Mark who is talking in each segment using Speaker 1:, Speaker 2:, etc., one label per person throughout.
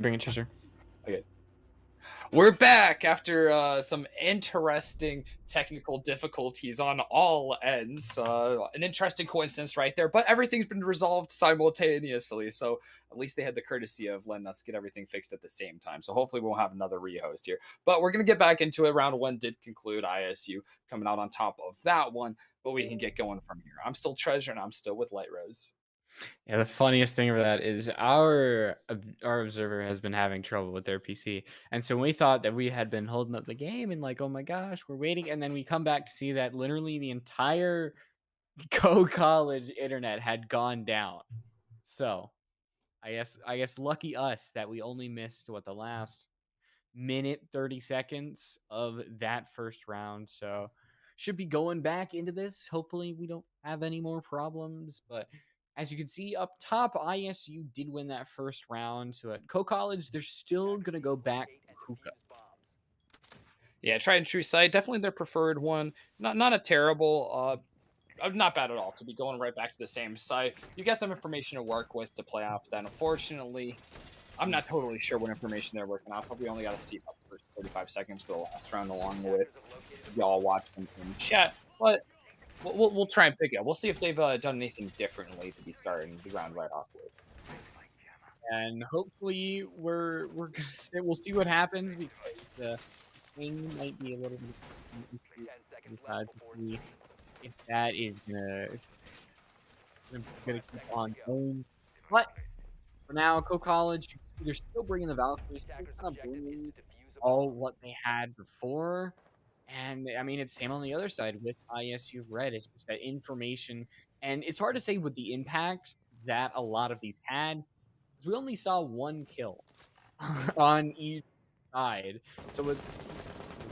Speaker 1: Bring it, Chester.
Speaker 2: Okay. We're back after some interesting technical difficulties on all ends. An interesting coincidence right there, but everything's been resolved simultaneously. So at least they had the courtesy of letting us get everything fixed at the same time. So hopefully we won't have another rehost here. But we're going to get back into it. Round one did conclude. ISU coming out on top of that one, but we can get going from here. I'm still Treasure and I'm still with Light Rose.
Speaker 1: Yeah, the funniest thing about that is our observer has been having trouble with their PC, and so we thought that we had been holding up the game and like, oh my gosh, we're waiting, and then we come back to see that literally the entire Go College internet had gone down. So I guess lucky us that we only missed what the last minute 30 seconds of that first round. So should be going back into this. Hopefully we don't have any more problems. But as you can see up top, ISU did win that first round. So at Co College, they're still gonna go back to Hookah.
Speaker 2: Yeah, tried and true site. Definitely their preferred one. Not a terrible not bad at all to be going right back to the same site. You get some information to work with to play off that. Unfortunately, I'm not totally sure what information they're working off. Probably only got to see about the first 35 seconds of the last round along with y'all watching in chat. But we'll try and pick it. We'll see if they've done anything differently to be starting the round right off with.
Speaker 1: And hopefully we'll see what happens because the thing might be a little bit decide to see if that is gonna keep on going. But for now, Co College, they're still bringing the Valkyries, still kind of bringing all what they had before. And I mean, it's same on the other side with ISU Red. It's just that information, and it's hard to say with the impact that a lot of these had, because we only saw one kill on each side. So it's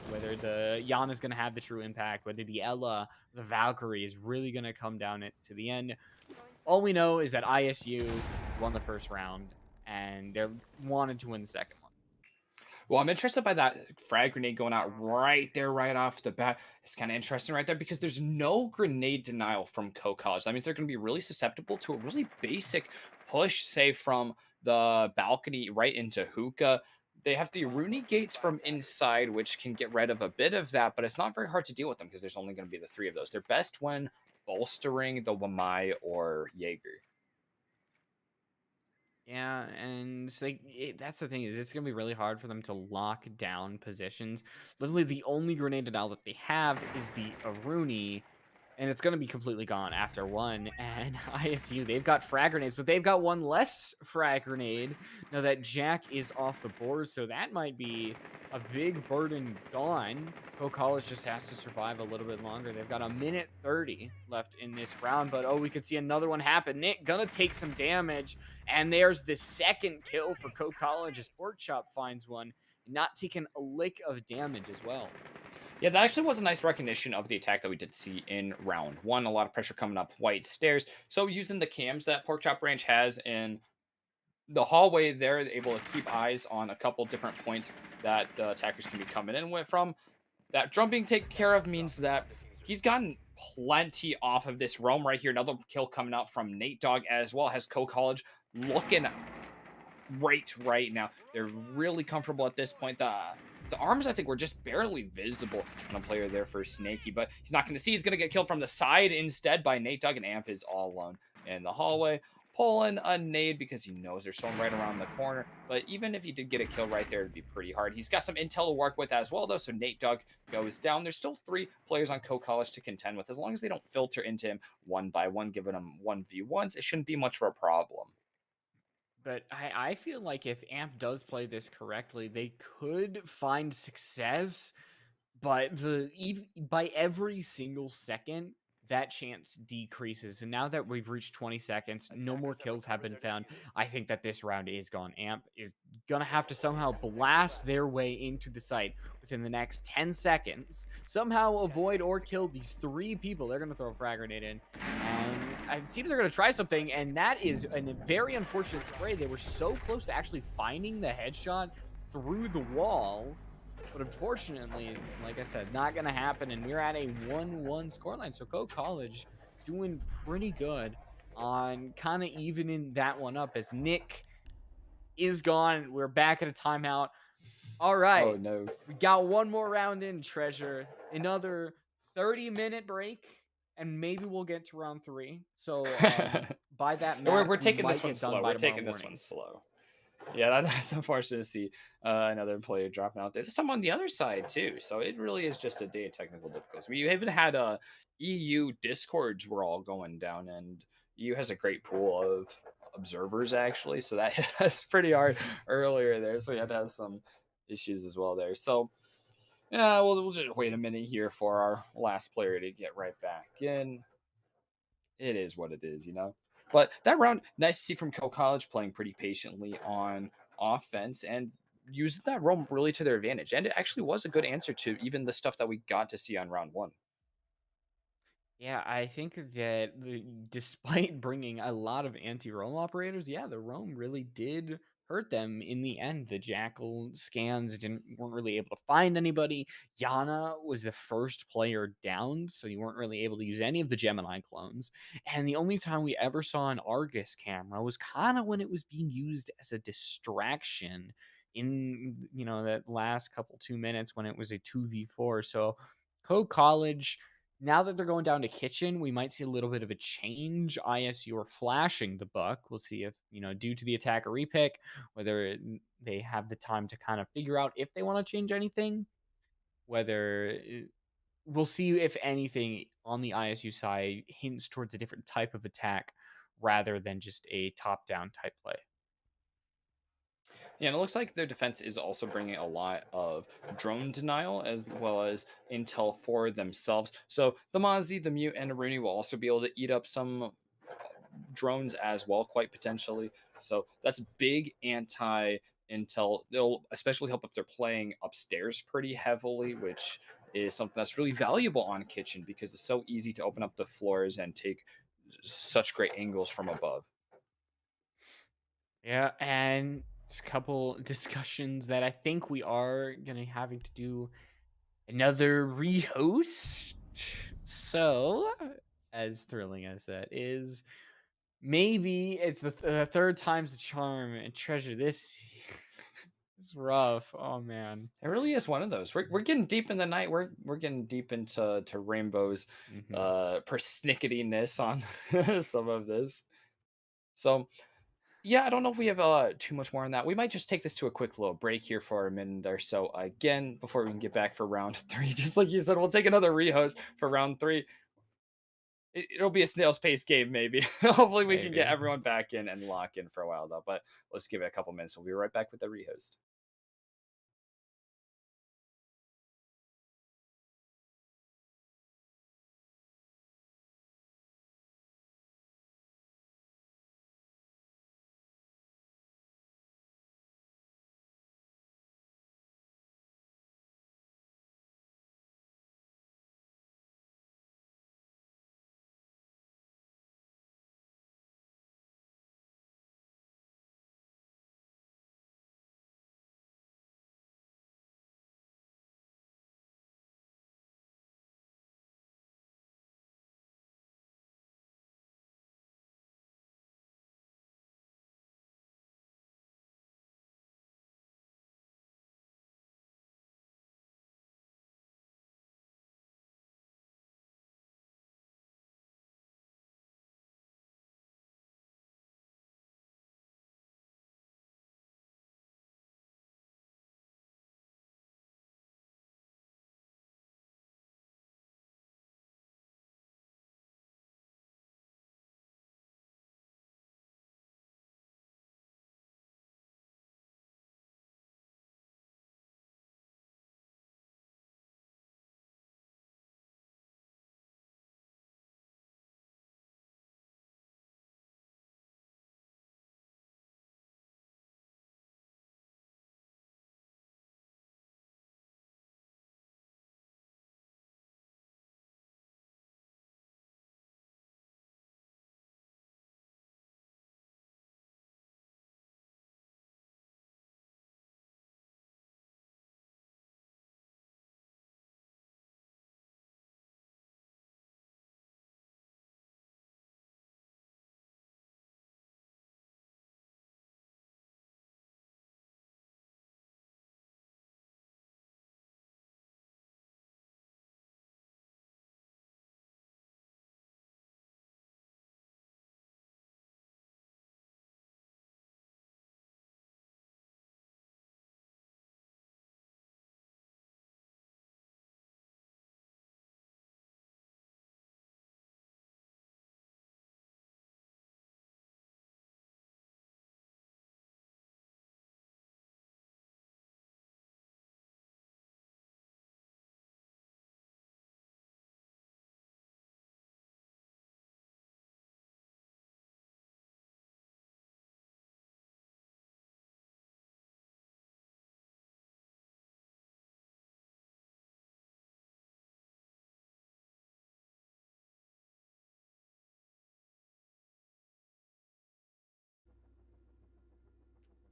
Speaker 1: whether the Yana is going to have the true impact, whether the Ella, the Valkyrie is really going to come down it to the end. All we know is that ISU won the first round and they wanted to win the second one.
Speaker 2: Well, I'm interested by that frag grenade going out right there, right off the bat. It's kind of interesting right there because there's no grenade denial from Co College. That means they're going to be really susceptible to a really basic push, say from the balcony right into hookah. They have the Rooney gates from inside, which can get rid of a bit of that, but it's not very hard to deal with them because there's only going to be the three of those. They're best when bolstering the Wamai or Jaeger.
Speaker 1: Yeah, and that's the thing is it's gonna be really hard for them to lock down positions. Literally, the only grenade denial that they have is the Aruni, and it's gonna be completely gone after one. And ISU, they've got frag grenades, but they've got one less frag grenade now that Jack is off the board. So that might be a big burden gone. Co College just has to survive a little bit longer. They've got a minute 30 left in this round, but oh, we could see another one happen. Nick gonna take some damage, and there's the second kill for Co College as Pork Chop finds one, not taking a lick of damage as well.
Speaker 2: Yeah, that actually was a nice recognition of the attack that we did see in round one. A lot of pressure coming up white stairs. So using the cams that Pork Chop Ranch has in the hallway there, able to keep eyes on a couple different points that the attackers can be coming in with from. That drum being taken care of means that he's gotten plenty off of this roam right here. Another kill coming out from Nate Dogg as well. Has Co College looking right now. They're really comfortable at this point. The arms, I think, were just barely visible on a player there for Snaky, but he's not going to see. He's going to get killed from the side instead by Nate Dogg, and Amp is all alone in the hallway. Pulling a nade because he knows there's someone right around the corner. But even if he did get a kill right there, it'd be pretty hard. He's got some intel to work with as well, though, so Nate Dogg goes down. There's still three players on Co College to contend with. As long as they don't filter into him one by one, giving him 1v1s, it shouldn't be much of a problem.
Speaker 1: But I feel like if Amp does play this correctly, they could find success, but by every single second, that chance decreases. And now that we've reached 20 seconds, no more kills have been found. I think that this round is gone. Amp is gonna have to somehow blast their way into the site within the next 10 seconds, somehow avoid or kill these three people. They're gonna throw a frag grenade in, and it seems they're gonna try something, and that is a very unfortunate spray. They were so close to actually finding the headshot through the wall. But unfortunately, it's like I said, not going to happen. And we're at a 1-1 scoreline. So Co College doing pretty good on kind of evening that one up as Nick is gone. We're back at a timeout. All
Speaker 2: Oh
Speaker 1: right.
Speaker 2: no.
Speaker 1: We got one more round in, Treasure. Another 30-minute break, and maybe we'll get to round three. So by that
Speaker 2: we're
Speaker 1: math,
Speaker 2: we're
Speaker 1: we
Speaker 2: taking this
Speaker 1: might
Speaker 2: one
Speaker 1: get done
Speaker 2: slow.
Speaker 1: by
Speaker 2: We're
Speaker 1: tomorrow
Speaker 2: taking this
Speaker 1: morning.
Speaker 2: one slow. Yeah, that's unfortunate to see another player dropping out there. This time on the other side too. So it really is just a day of technical difficulties. We even had EU discords were all going down, and EU has a great pool of observers actually. So that hit us pretty hard earlier there. So we had to have some issues as well there. So yeah, we'll just wait a minute here for our last player to get right back in. It is what it is, you know. But that round, nice to see from Co College playing pretty patiently on offense and using that roam really to their advantage. And it actually was a good answer to even the stuff that we got to see on round one.
Speaker 1: Yeah, I think that despite bringing a lot of anti-roam operators, yeah, the roam really did hurt them in the end. The jackal scans weren't really able to find anybody. Yana was the first player down, so you weren't really able to use any of the Gemini clones. And the only time we ever saw an Argus camera was kind of when it was being used as a distraction in that last couple 2 minutes when it was a 2v4. So Co College, now that they're going down to kitchen, we might see a little bit of a change. ISU are flashing the buck. We'll see if, due to the attacker repick, whether they have the time to kind of figure out if they want to change anything. Whether we'll see if anything on the ISU side hints towards a different type of attack rather than just a top down type play.
Speaker 2: Yeah, and it looks like their defense is also bringing a lot of drone denial as well as intel for themselves. So the Mozzie, the Mute, and Aruni will also be able to eat up some drones as well, quite potentially. So that's big anti intel. They'll especially help if they're playing upstairs pretty heavily, which is something that's really valuable on kitchen because it's so easy to open up the floors and take such great angles from above.
Speaker 1: Yeah, and just a couple discussions that I think we are gonna having to do another rehost. So, as thrilling as that is, maybe it's the third time's the charm. And Treasure, this is rough. Oh man.
Speaker 2: It really is one of those. We're getting deep in the night. We're getting deep into Rainbow's
Speaker 1: Hmm.
Speaker 2: persnicketyness on some of this. So yeah, I don't know if we have too much more on that. We might just take this to a quick little break here for a minute or so again before we can get back for round three. Just like you said, we'll take another rehost for round three. It'll be a snail's pace game, maybe. Hopefully, we can get
Speaker 1: Maybe.
Speaker 2: everyone back in and lock in for a while though. But let's give it a couple minutes. We'll be right back with the rehost.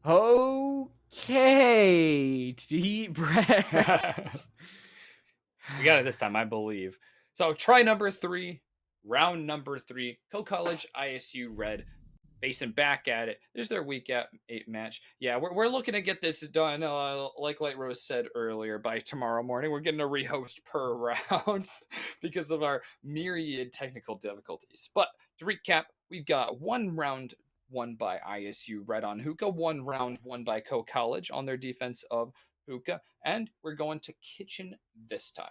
Speaker 1: Okay, deep breath.
Speaker 2: We got it this time, I believe. So try number 3, round number 3, Co-College ISU Red facing back at it. There's their week 8 match. Yeah, we're looking to get this done, like Light Rose said earlier, by tomorrow morning. We're getting a rehost per round because of our myriad technical difficulties. But to recap, we've got one round won by ISU Red on Hookah, one round won by Co-College on their defense of Hookah, and we're going to Kitchen this time.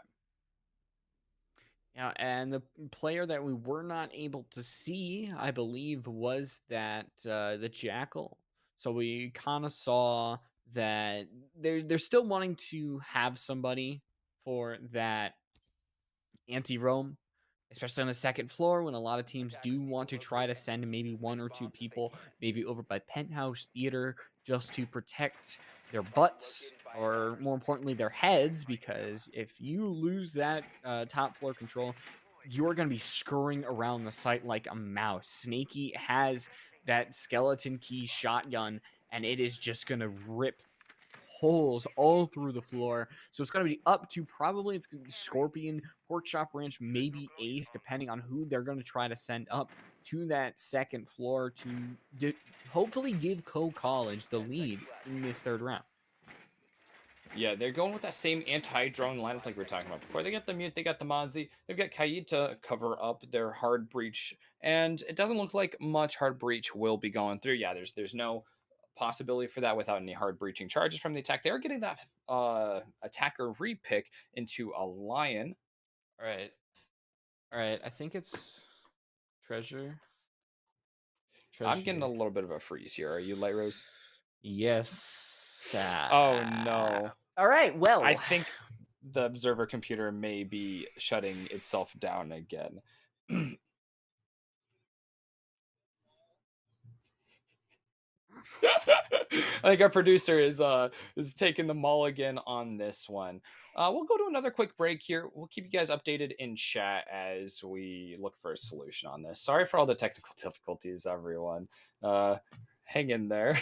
Speaker 1: Yeah, and the player that we were not able to see, I believe, was that the Jackal. So we kind of saw that they're still wanting to have somebody for that anti-roam, especially on the second floor when a lot of teams do want to try to send maybe one or two people, maybe over by Penthouse Theater, just to protect their butts or more importantly their heads, because if you lose that top floor control, you're going to be scurrying around the site like a mouse. Snaky has that skeleton key shotgun, and it is just going to rip holes all through the floor. So it's going to be up to probably it's Scorpion, Pork Chop Ranch, maybe Ace, depending on who they're going to try to send up to that second floor to hopefully give Co-College the lead in this third round.
Speaker 2: Yeah, they're going with that same anti-drone lineup like we were talking about before. They got the Mute, they got the Mozzie, they've got Kaid to cover up their hard breach, and it doesn't look like much hard breach will be going through. Yeah, there's no possibility for that without any hard breaching charges from the attack. They are getting that attacker repick into a Lion.
Speaker 1: All right. All right. I think it's treasure.
Speaker 2: I'm getting a
Speaker 1: Treasure.
Speaker 2: little bit of a freeze here. Are you, Light Rose?
Speaker 1: Yes.
Speaker 2: Oh no.
Speaker 1: All right.
Speaker 2: I
Speaker 1: Well,
Speaker 2: think the observer computer may be shutting itself down again. I think our producer is taking the mulligan on this one. We'll go to another quick break here. We'll keep you guys updated in chat as we look for a solution on this. Sorry for all the technical difficulties, everyone. Hang in there.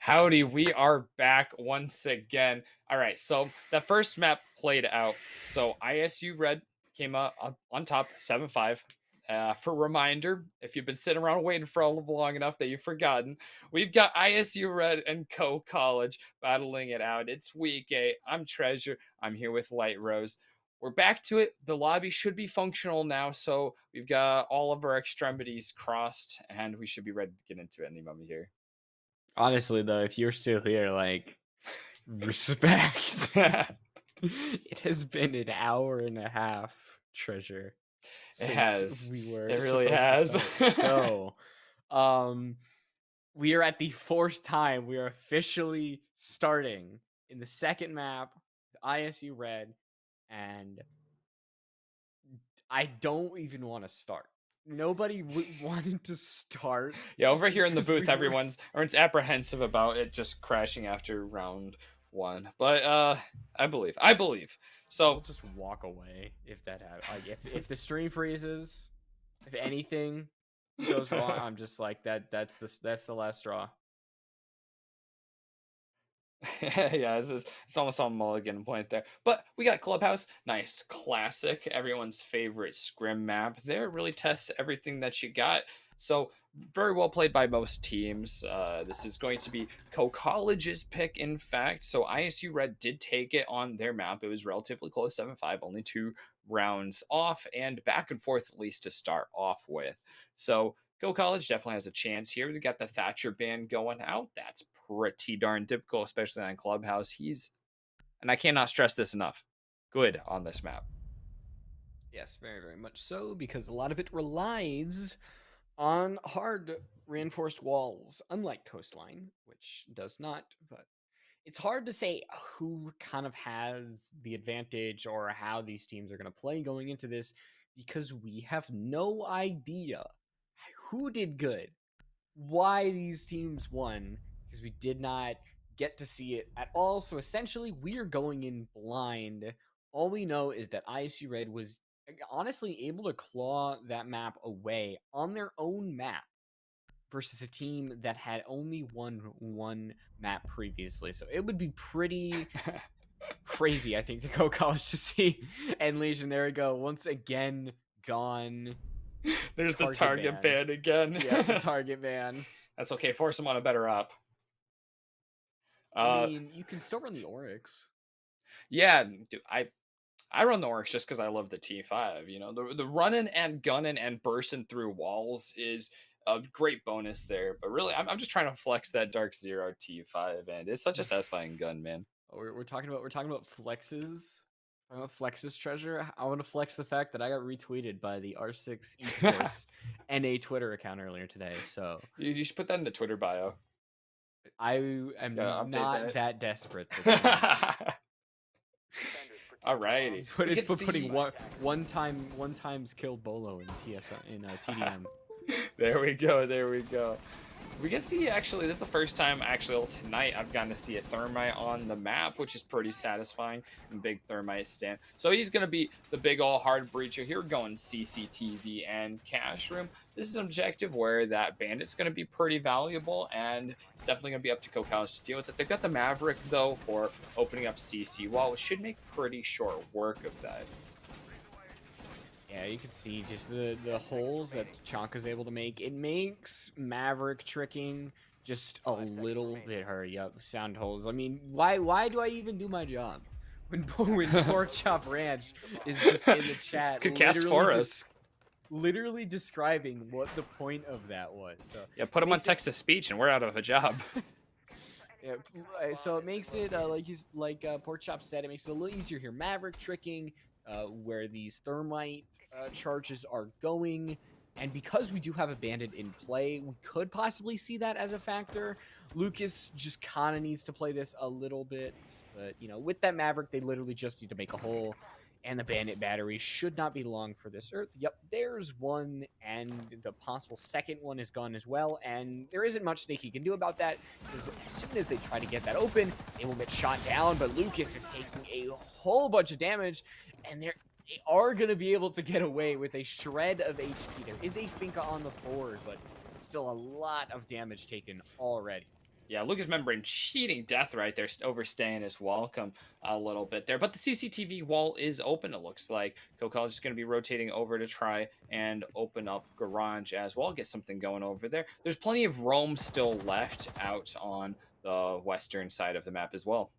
Speaker 2: Howdy, we are back once again. All right, so the first map played out. So ISU Red came up on top, 7-5. For reminder, if you've been sitting around waiting for long enough that you've forgotten, we've got ISU Red and Co College battling it out. It's week 8. I'm Treasure. I'm here with Light Rose. We're back to it. The lobby should be functional now, so we've got all of our extremities crossed, and we should be ready to get into it any moment here.
Speaker 1: Honestly, though, if you're still here, like, respect. It has been an hour and a half, Treasure,
Speaker 2: It
Speaker 1: since
Speaker 2: has.
Speaker 1: we were
Speaker 2: It really
Speaker 1: supposed to
Speaker 2: has.
Speaker 1: start. So, um, we are at the fourth time. We are officially starting in the second map, ISU Red, and I don't even want to start. nobody wanted to start.
Speaker 2: Yeah, over here in the
Speaker 1: Because we
Speaker 2: booth,
Speaker 1: were
Speaker 2: everyone's apprehensive about it just crashing after round one. But I believe.
Speaker 1: I'll
Speaker 2: So
Speaker 1: just walk away if that happens. Like if the stream freezes, if anything goes wrong, I'm just like that's the last straw.
Speaker 2: yeah, it's almost on mulligan point there. But we got Clubhouse, nice classic, everyone's favorite scrim map. There really tests everything that you got. So very well played by most teams. This is going to be Co-College's pick, in fact. So ISU Red did take it on their map. It was relatively close, 7-5, only 2 rounds off, and back and forth at least to start off with. So Go College definitely has a chance here. We got the Thatcher band going out. That's pretty darn typical, especially on Clubhouse. And I cannot stress this enough, good on this map.
Speaker 1: Yes, very, very much so, because a lot of it relies on hard reinforced walls, unlike Coastline, which does not. But it's hard to say who kind of has the advantage or how these teams are going to play going into this because we have no idea who did good, why these teams won, because we did not get to see it at all. So essentially, we are going in blind. All we know is that ISU Red was honestly able to claw that map away on their own map versus a team that had only won one map previously. So it would be pretty crazy, I think, to go college to see. And Legion, there we go, once again gone.
Speaker 2: There's the target ban again.
Speaker 1: Yeah, the target ban.
Speaker 2: That's okay. Force him on a better up.
Speaker 1: I mean, you can still run the Oryx.
Speaker 2: Yeah, dude, I run the Oryx just because I love the T5. You know, the running and gunning and bursting through walls is a great bonus there. But really, I'm just trying to flex that Dark Zero T5, and it's such a satisfying gun, man.
Speaker 1: We're talking about flexes. I'm a flexes treasure. I want to flex the fact that I got retweeted by the R6 Esports NA Twitter account earlier today. So
Speaker 2: you should put that in the Twitter bio.
Speaker 1: I am not that desperate.
Speaker 2: Alrighty.
Speaker 1: But it's putting one times killed Bolo in TDM.
Speaker 2: There we go. We can see, actually, this is the first time, actually, tonight I've gotten to see a Thermite on the map, which is pretty satisfying, and big Thermite stand. So he's going to be the big all hard breacher. Here we're going CCTV and Cash Room. This is an objective where that Bandit's going to be pretty valuable, and it's definitely going to be up to Co-College to deal with it. They've got the Maverick, though, for opening up CC wall, which should make pretty short work of that.
Speaker 1: Yeah, you can see just the holes that Chonka's able to make. It makes Maverick tricking just a little bit hard. Yep, sound holes. I mean, why do I even do my job? When Pork Chop Ranch is just in the chat,
Speaker 2: could cast for us,
Speaker 1: literally describing what the point of that was. So
Speaker 2: yeah, put him on text-to-speech, and we're out of a job.
Speaker 1: Yeah, so it makes it like Pork Chop said, it makes it a little easier here. Maverick tricking. Where these thermite charges are going. And because we do have a bandit in play, we could possibly see that as a factor. Lucas just kind of needs to play this a little bit. But, you know, with that Maverick, they literally just need to make a hole. And the bandit battery should not be long for this Earth. Yep, there's one. And the possible second one is gone as well. And there isn't much Sneaky can do about that. Because as soon as they try to get that open, they will get shot down. But Lucas is taking a whole bunch of damage. And they are going to be able to get away with a shred of HP. There is a Finka on the board, but still a lot of damage taken already.
Speaker 2: Yeah, Lucas Membrane cheating death right there, overstaying his welcome a little bit there. But the CCTV wall is open, it looks like. Co-College is going to be rotating over to try and open up Garage as well, get something going over there. There's plenty of roam still left out on the western side of the map as well.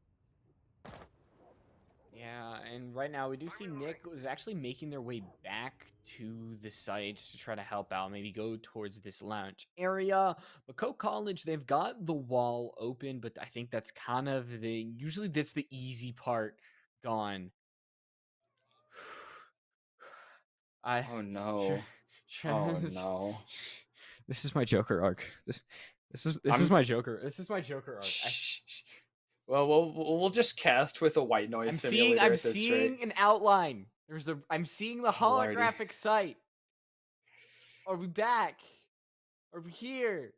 Speaker 1: Yeah, and right now we do see Nick was actually making their way back to the site to try to help out, maybe go towards this lounge area. But Co-College, they've got the wall open, but I think that's kind of usually that's the easy part gone.
Speaker 2: Oh no. Oh no.
Speaker 1: This is my Joker arc. This is my Joker. This is my Joker arc.
Speaker 2: Well, we'll just cast with a white noise simulator.
Speaker 1: I'm seeing an outline. I'm seeing the holographic sight. Are we back? Are we here?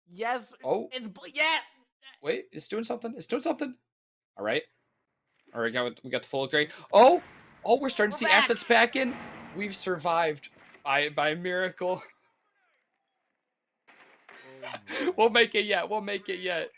Speaker 1: Yes,
Speaker 2: Oh,
Speaker 1: yeah.
Speaker 2: wait, it's doing something. It's doing something. All right. All right, we got the full upgrade. Oh, oh, we're starting to
Speaker 1: We're
Speaker 2: see
Speaker 1: back.
Speaker 2: assets back in. We've survived by a miracle.
Speaker 1: Oh
Speaker 2: We'll
Speaker 1: my.
Speaker 2: make it yet. We'll make it yet.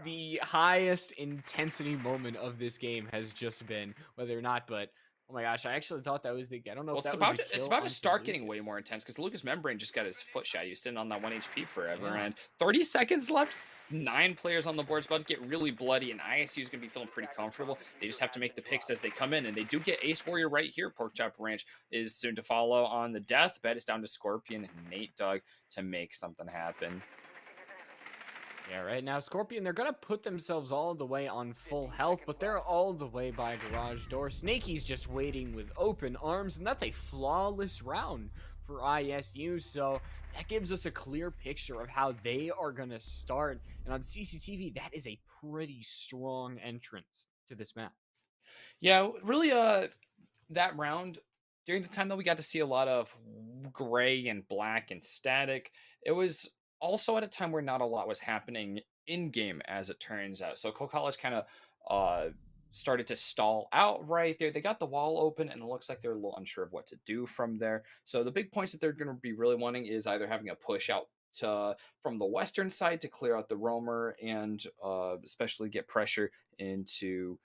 Speaker 1: The highest intensity moment of this game has just been whether or not, but oh my gosh, I actually thought that was the I don't know
Speaker 2: Well,
Speaker 1: if
Speaker 2: it's
Speaker 1: that was
Speaker 2: about
Speaker 1: a
Speaker 2: to, it's
Speaker 1: kill
Speaker 2: about to
Speaker 1: onto
Speaker 2: start getting way
Speaker 1: Lucas.
Speaker 2: more intense because Lucas Membrane just got his foot shot. He was sitting on that 1 HP forever,
Speaker 1: Yeah.
Speaker 2: and 30 seconds left. 9 players on the board. It's about to get really bloody, and ISU is going to be feeling pretty comfortable. They just have to make the picks as they come in, and they do get Ace Warrior right here. Porkchop Ranch is soon to follow on the death. Bet is down to Scorpion and Nate Dogg to make something happen.
Speaker 1: Yeah, right now Scorpion, they're gonna put themselves all the way on full health, but they're all the way by garage door. Snakey's just waiting with open arms, and that's a flawless round for ISU. So that gives us a clear picture of how they are gonna start. And on CCTV, that is a pretty strong entrance to this map.
Speaker 2: Yeah, really, that round, during the time that we got to see a lot of gray and black and static, it was also at a time where not a lot was happening in game, as it turns out. So Cole College kind of uh, started to stall out right there. They got the wall open, and it looks like they're a little unsure of what to do from there. So the big points that they're going to be really wanting is either having a push out from the western side to clear out the roamer and especially get pressure into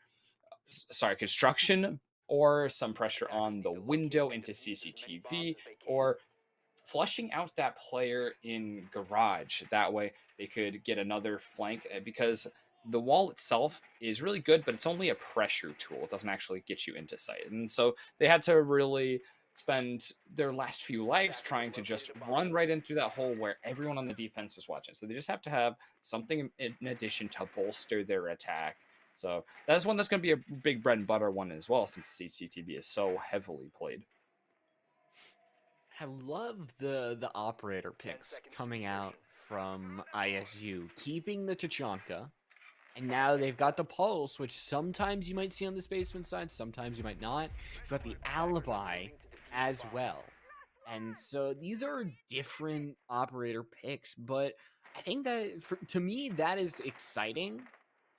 Speaker 2: construction, or some pressure on the window into CCTV, or flushing out that player in garage. That way they could get another flank because the wall itself is really good, but it's only a pressure tool. It doesn't actually get you into sight. And so they had to really spend their last few lives trying to just run right into that hole where everyone on the defense is watching. So they just have to have something in addition to bolster their attack. So that's one that's going to be a big bread and butter one as well, since CCTV is so heavily played.
Speaker 1: I love the operator picks coming out from ISU, keeping the Tachanka, and now they've got the Pulse, which sometimes you might see on this basement side, sometimes you might not. You've got the Alibi as well. And so these are different operator picks, but I think that to me, that is exciting.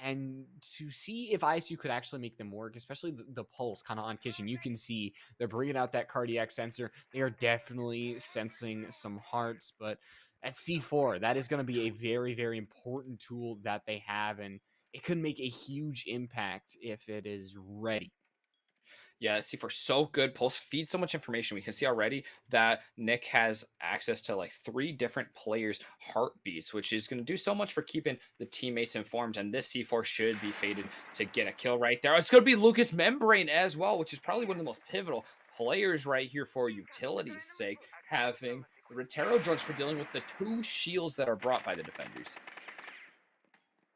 Speaker 1: And to see if ISU could actually make them work, especially the Pulse kind of on Kitchen, you can see they're bringing out that cardiac sensor. They are definitely sensing some hearts, but at C4, that is going to be a very, very important tool that they have. And it could make a huge impact if it is ready.
Speaker 2: Yeah, C4 so good. Pulse feeds so much information. We can see already that Nick has access to like 3 different players' heartbeats, which is going to do so much for keeping the teammates informed. And this C4 should be faded to get a kill right there. It's going to be Lucas Membrane as well, which is probably one of the most pivotal players right here for utility's sake, having the Rotero drones for dealing with the 2 shields that are brought by the defenders.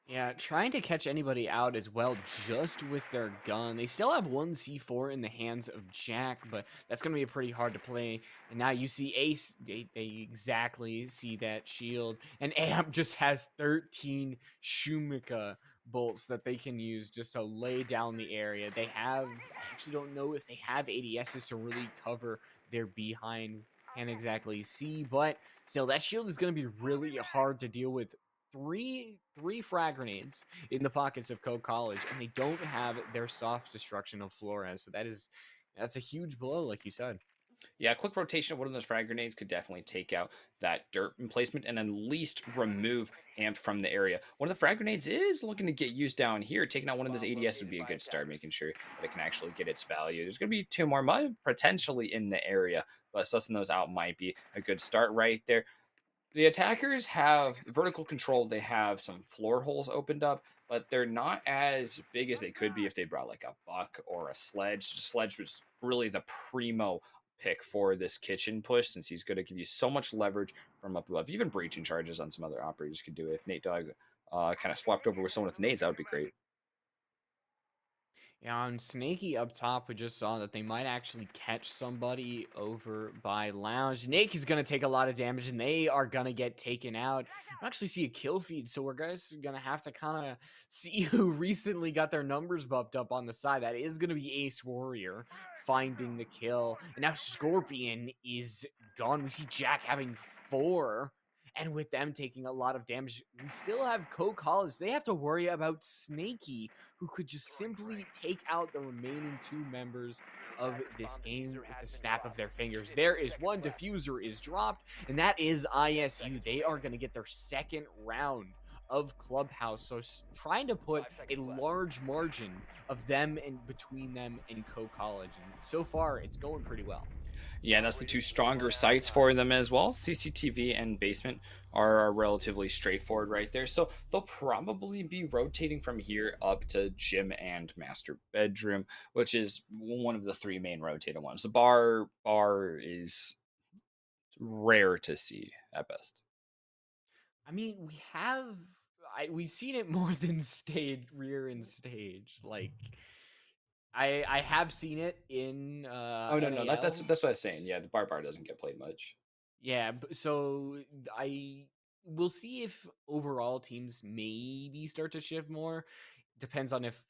Speaker 1: Yeah, trying to catch anybody out as well just with their gun. They still have one C4 in the hands of Jack, but that's going to be pretty hard to play. And now you see Ace, they exactly see that shield. And Amp just has 13 Shumika bolts that they can use just to lay down the area. I actually don't know if they have ADSs to really cover their behind. Can't exactly see, but still, that shield is going to be really hard to deal with. Three frag grenades in the pockets of Code College, and they don't have their soft destruction of Flores. So that's a huge blow, like you said.
Speaker 2: Yeah, a quick rotation of one of those frag grenades could definitely take out that dirt emplacement and at least remove Amp from the area. One of the frag grenades is looking to get used down here. Taking out one of those ADS would be a good start, making sure that it can actually get its value. There's going to be 2 more potentially in the area, but sussing those out might be a good start right there. The attackers have vertical control. They have some floor holes opened up, but they're not as big as they could be if they brought like a buck or a sledge. Sledge was really the primo pick for this kitchen push, since he's going to give you so much leverage from up above. Even breaching charges on some other operators could do it. If Nate Dogg kind of swapped over with someone with nades, that would be great.
Speaker 1: Yeah, on Snaky up top, we just saw that they might actually catch somebody over by Lounge. Snaky's gonna take a lot of damage, and they are gonna get taken out. I actually see a kill feed, so we're guys gonna have to kind of see who recently got their numbers bumped up on the side. That is gonna be Ace Warrior finding the kill, and now Scorpion is gone. We see Jack having 4. And with them taking a lot of damage, we still have Co College. They have to worry about Snaky, who could just simply take out the remaining 2 members of this game with the snap of their fingers. There is one diffuser is dropped, and that is ISU. They are going to get their second round of Clubhouse. So trying to put a large margin of them and between them and Co College. And so far, it's going pretty well.
Speaker 2: Yeah, that's the two stronger sites for them as well. CCTV and basement are relatively straightforward right there. So they'll probably be rotating from here up to gym and master bedroom, which is one of the 3 main rotated ones. The bar is rare to see at best.
Speaker 1: I mean, we've seen it more than stage rear and stage. Like I have seen it in
Speaker 2: Oh no, no, that's
Speaker 1: NAL.
Speaker 2: that's what I was saying. Yeah, the bar doesn't get played much.
Speaker 1: Yeah, so I we'll see if overall teams maybe start to shift more. Depends on if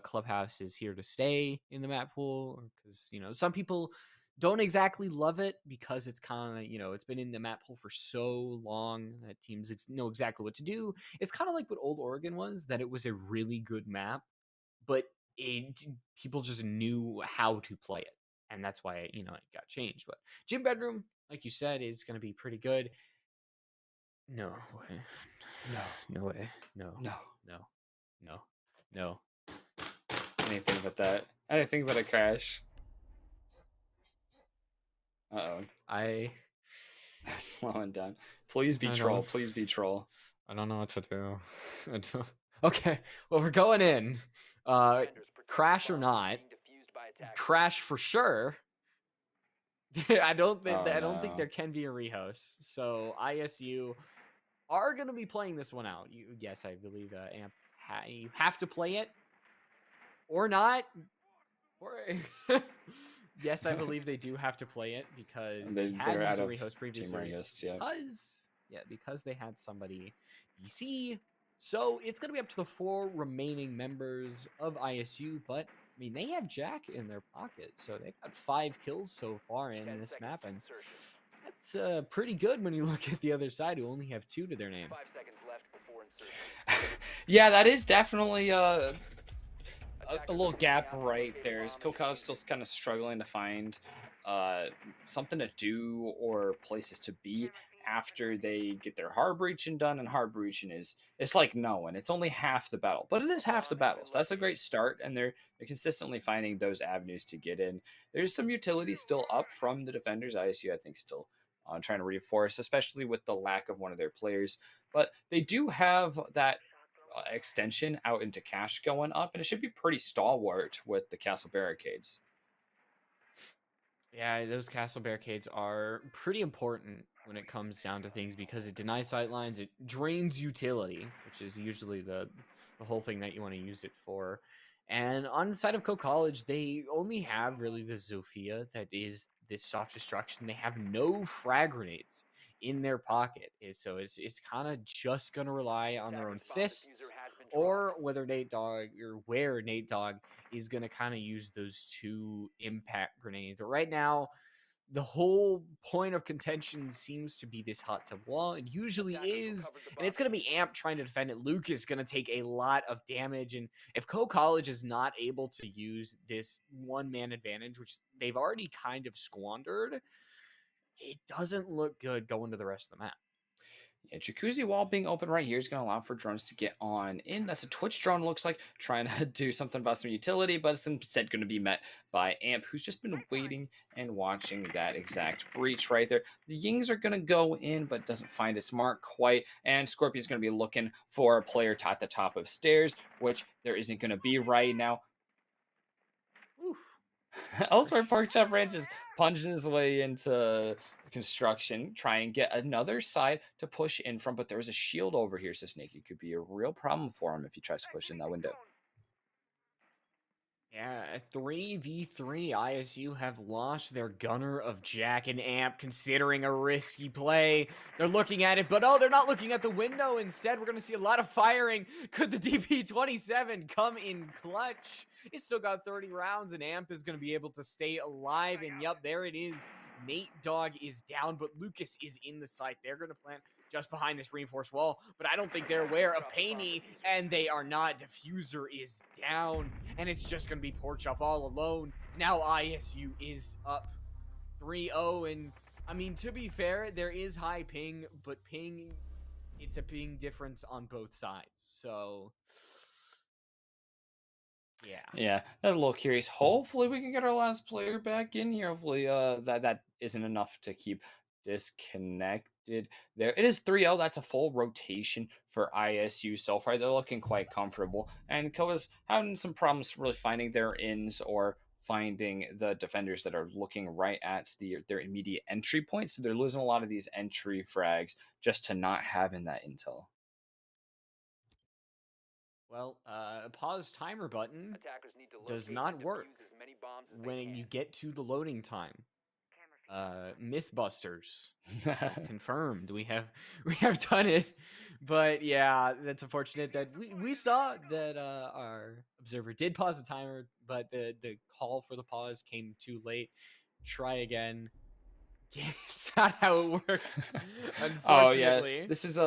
Speaker 1: Clubhouse is here to stay in the map pool, because some people don't exactly love it because it's kind of it's been in the map pool for so long that teams know exactly what to do. It's kind of like what Old Oregon was, that it was a really good map, but it people just knew how to play it, and that's why it got changed. But gym bedroom, like you said, is going to be pretty good. No way.
Speaker 2: No,
Speaker 1: No way. No.
Speaker 2: no,
Speaker 1: No. No. No.
Speaker 2: anything but that. Anything but a crash. Uh
Speaker 1: I
Speaker 2: oh, slowing down. Please be
Speaker 1: I
Speaker 2: troll.
Speaker 1: don't
Speaker 2: Please be troll.
Speaker 1: I don't know what to do. I don't. Okay. Well, we're going in. Crash or not. Crash for sure.
Speaker 2: Oh
Speaker 1: I don't think
Speaker 2: no.
Speaker 1: there can be a rehost. So ISU are going to be playing this one out. Yes, I believe Amp you have to play it or not. Or yes, I believe they do have to play it because they had
Speaker 2: They're
Speaker 1: used
Speaker 2: out
Speaker 1: a
Speaker 2: of
Speaker 1: rehost
Speaker 2: team
Speaker 1: previously
Speaker 2: rehosts. Yeah.
Speaker 1: because they had somebody DC. So it's going to be up to the 4 remaining members of ISU, but I mean, they have Jack in their pocket, so they've got 5 kills so far in this map, and that's pretty good when you look at the other side, who only have 2 to their name.
Speaker 2: Yeah, that is definitely a little gap right there. Is Kokov still kind of struggling to find uh, something to do or places to be after they get their hard breaching done? And hard breaching is it's like no, and it's only half the battle, but it is half the battle. So that's a great start, and they're consistently finding those avenues to get in. There's some utility still up from the defenders. ISU, I think, still trying to reinforce, especially with the lack of one of their players. But they do have that extension out into cash going up, and it should be pretty stalwart with the castle barricades.
Speaker 1: Yeah, those castle barricades are pretty important when it comes down to things because it denies sightlines, it drains utility, which is usually the whole thing that you want to use it for. And on the side of Co College, they only have really the Zofia that is this soft destruction. They have no frag grenades in their pocket. So it's kind of just gonna rely on their own fists or whether Nate Dogg or where Nate Dogg is going to kind of use those 2 impact grenades. But right now, the whole point of contention seems to be this hot tub wall. It usually is, and it's going to be Amp trying to defend it. Luke is going to take a lot of damage, and if Co College is not able to use this 1-man advantage, which they've already kind of squandered, it doesn't look good going to the rest of the map.
Speaker 2: Yeah, jacuzzi wall being open right here is going to allow for drones to get on in. That's a Twitch drone, looks like, trying to do something about some utility, but it's instead going to be met by Amp, who's just been waiting and watching that exact breach right there. The Yings are going to go in, but doesn't find its mark quite, and Scorpion's going to be looking for a player at the top of stairs, which there isn't going to be right now. Elsewhere, Pork Chop Ranch is punching his way into construction, try and get another side to push in from, but there's a shield over here, so Snake, it could be a real problem for him if he tries to push in that window.
Speaker 1: Yeah, 3v3. ISU have lost their gunner of Jack and Amp, considering a risky play. They're looking at it, but oh, they're not looking at the window. Instead, we're going to see a lot of firing. Could the DP27 come in clutch? It's still got 30 rounds, and Amp is going to be able to stay alive. And yup, there it is. Nate Dogg is down, but Lucas is in the site. They're going to plant just behind this reinforced wall, but I don't think they're aware of Paney, and they are not. Diffuser is down, and it's just going to be Porkchop all alone. Now ISU is up 3-0, and I mean, to be fair, there is high ping, but ping, it's a ping difference on both sides, so yeah.
Speaker 2: Yeah, that's a little curious. Hopefully, we can get our last player back in here. Hopefully, that isn't enough to keep disconnected. There, it is 3-0. That's a full rotation for ISU so far. They're looking quite comfortable, and Koa's having some problems really finding their ins or finding the defenders that are looking right at their immediate entry points. So they're losing a lot of these entry frags just to not having that intel.
Speaker 1: Well, pause timer button does not work when you get to the loading time. Mythbusters confirmed. We have done it, but yeah, that's unfortunate that we saw that our observer did pause the timer, but the call for the pause came too late. Try again. Yeah, it's not how it works,
Speaker 2: Oh yeah,
Speaker 1: unfortunately.
Speaker 2: this is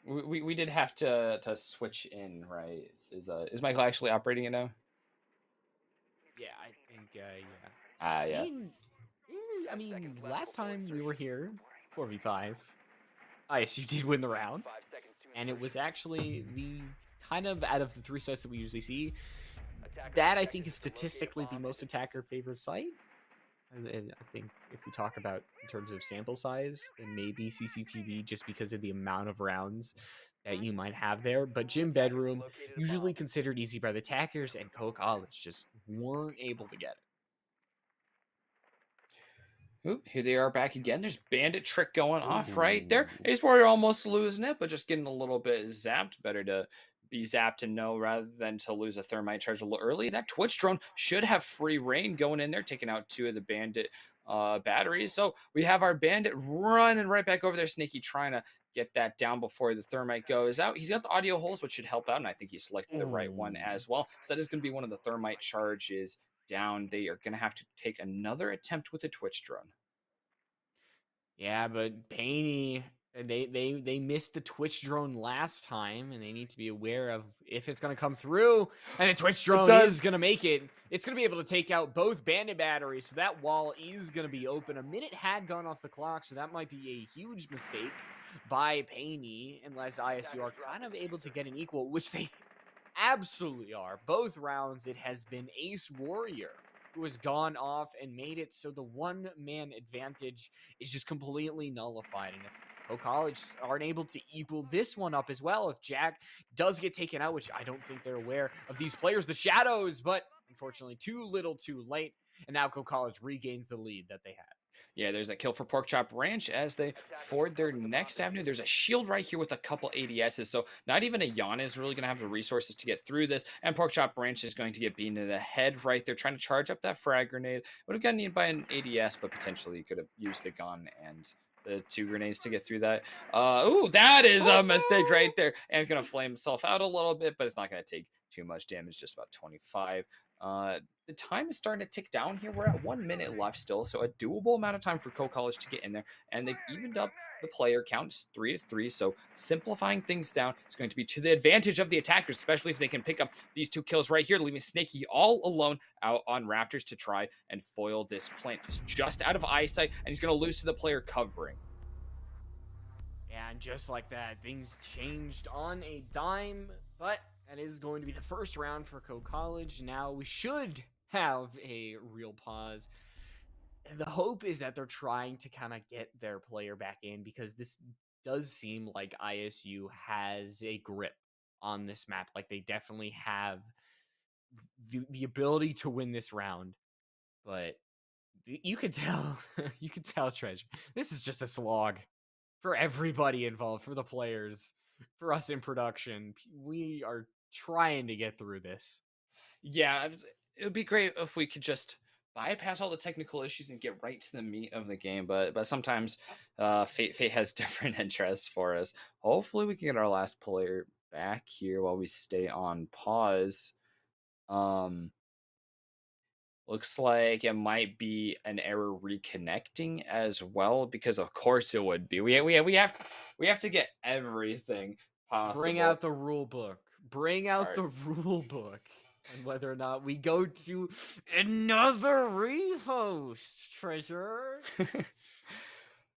Speaker 2: we did have to switch in, right? Is Michael actually operating it now?
Speaker 1: Yeah, I think yeah.
Speaker 2: Ah, yeah.
Speaker 1: I mean, last time we were here, 4v5, ISU did win the round, and it was actually the kind of out of the three sites that we usually see, that I think is statistically the most attacker favored site. And I think if we talk about in terms of sample size, then maybe CCTV just because of the amount of rounds that you might have there. But Gym Bedroom, usually considered easy by the attackers, and Co College just weren't able to get it.
Speaker 2: Oop, here they are back again. There's bandit trick going off right there.
Speaker 1: Ooh.
Speaker 2: Ace Warrior almost losing it, but just getting a little bit zapped. Better to be zapped and know rather than to lose a thermite charge a little early. That Twitch drone should have free reign going in there, taking out two of the bandit batteries. So we have our bandit running right back over there. Snaky trying to get that down before the thermite goes out. He's got the audio holes, which should help out, and I think he selected the right one as well. So that is going to be one of the thermite charges down. They are going to have to take another attempt with a Twitch drone.
Speaker 1: Yeah, but Paney, they missed the Twitch drone last time, and they need to be aware of if it's going to come through. And the Twitch drone is going to make it. It's going to be able to take out both bandit batteries, so that wall is going to be open. A minute had gone off the clock, so that might be a huge mistake by Paney, unless ISU are kind of able to get an equal, which they absolutely are. Both rounds, it has been Ace Warrior who has gone off and made it so the one-man advantage is just completely nullified. And if Co College aren't able to equal this one up as well, if Jack does get taken out, which I don't think they're aware of these players, the Shadows, but unfortunately too little too late, and now Co College regains the lead that they had.
Speaker 2: Yeah, there's a kill for Porkchop Ranch as they ford their next avenue. There's a shield right here with a couple ADSs, so not even a Yana is really going to have the resources to get through this, and Porkchop Ranch is going to get beaten in the head right there, trying to charge up that frag grenade. Would have gotten eaten by an ADS, but potentially you could have used the gun and the two grenades to get through that. Ooh, that is a mistake right there. And going to flame himself out a little bit, but it's not going to take too much damage, just about 25. The time is starting to tick down here. We're at 1 minute left still, so a doable amount of time for Co College to get in there, and they've evened up the player count. It's 3-3, so simplifying things down is going to be to the advantage of the attackers, especially if they can pick up these two kills right here, leaving Snaky all alone out on Raptors to try and foil this plant. Just out of eyesight, and he's going to lose to the player covering.
Speaker 1: And just like that, things changed on a dime, but that is going to be the first round for Co College. Now we should have a real pause. The hope is that they're trying to kind of get their player back in, because this does seem like ISU has a grip on this map. Like they definitely have the ability to win this round, but you could tell, you could tell, Treasure, this is just a slog for everybody involved, for the players, for us in production. We are trying to get through this.
Speaker 2: Yeah, it would be great if we could just bypass all the technical issues and get right to the meat of the game. But sometimes fate has different interests for us. Hopefully, we can get our last player back here while we stay on pause. Um, Looks like it might be an error reconnecting as well, because of course it would be. We have to get everything
Speaker 1: Bring
Speaker 2: possible.
Speaker 1: out the rule book. Bring
Speaker 2: All
Speaker 1: out
Speaker 2: right.
Speaker 1: the rule book. And whether or not we go to another rehost, treasure.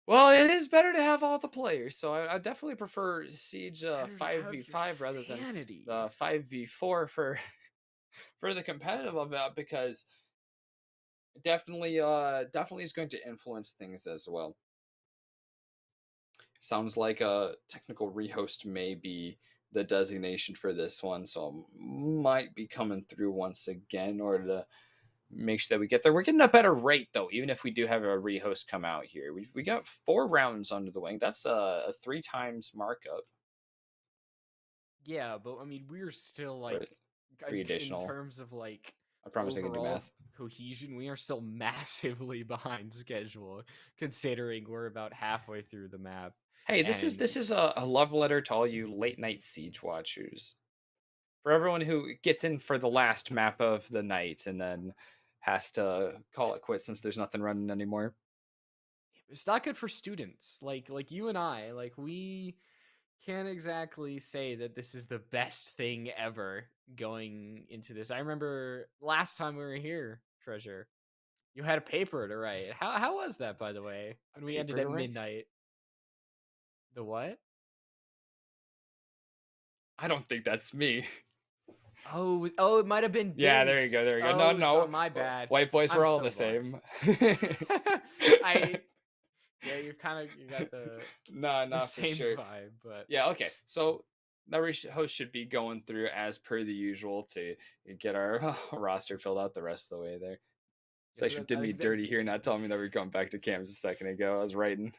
Speaker 2: Well, it is better to have all the players, so I definitely prefer Siege
Speaker 1: Better to have your
Speaker 2: 5v5 rather than
Speaker 1: sanity.
Speaker 2: the 5v4 for for the competitive of it, because definitely is going to influence things as well. Sounds like a technical rehost may be the designation for this one, so might be coming through once again in order to make sure that we get there. We're getting a better rate though, even if we do have a rehost come out here. We got 4 rounds under the wing. That's a 3 times markup,
Speaker 1: Yeah, but I mean, we're still
Speaker 2: or
Speaker 1: like,
Speaker 2: 3 additional.
Speaker 1: in terms of like
Speaker 2: I promise I can do
Speaker 1: overall
Speaker 2: math.
Speaker 1: cohesion, we are still massively behind schedule, considering we're about halfway through the map.
Speaker 2: Hey,
Speaker 1: And
Speaker 2: this is a love letter to all you late night siege watchers. For everyone who gets in for the last map of the night and then has to call it quits since there's nothing running anymore.
Speaker 1: it's not good for students like you and I. Like, we can't exactly say that this is the best thing ever going into this. I remember last time we were here, Treasure, you had a paper to write. How was that, by the way,
Speaker 2: A
Speaker 1: when we ended
Speaker 2: paper to
Speaker 1: at
Speaker 2: write?
Speaker 1: midnight? The what?
Speaker 2: I don't think that's me.
Speaker 1: Oh, it might have been
Speaker 2: Yeah, there you go,
Speaker 1: Binks.
Speaker 2: there you go.
Speaker 1: Oh,
Speaker 2: No,
Speaker 1: it was
Speaker 2: no.
Speaker 1: my bad.
Speaker 2: White boys,
Speaker 1: I'm
Speaker 2: we're all
Speaker 1: so
Speaker 2: the
Speaker 1: blind.
Speaker 2: same.
Speaker 1: I Yeah, you got
Speaker 2: Nah,
Speaker 1: the
Speaker 2: nah, for
Speaker 1: same
Speaker 2: sure.
Speaker 1: vibe, but
Speaker 2: Yeah, okay. So every host should be going through as per the usual to get our roster filled out the rest of the way there.
Speaker 1: yeah,
Speaker 2: So you did me dirty here, not telling me that we are going back to camps a second ago. I was writing.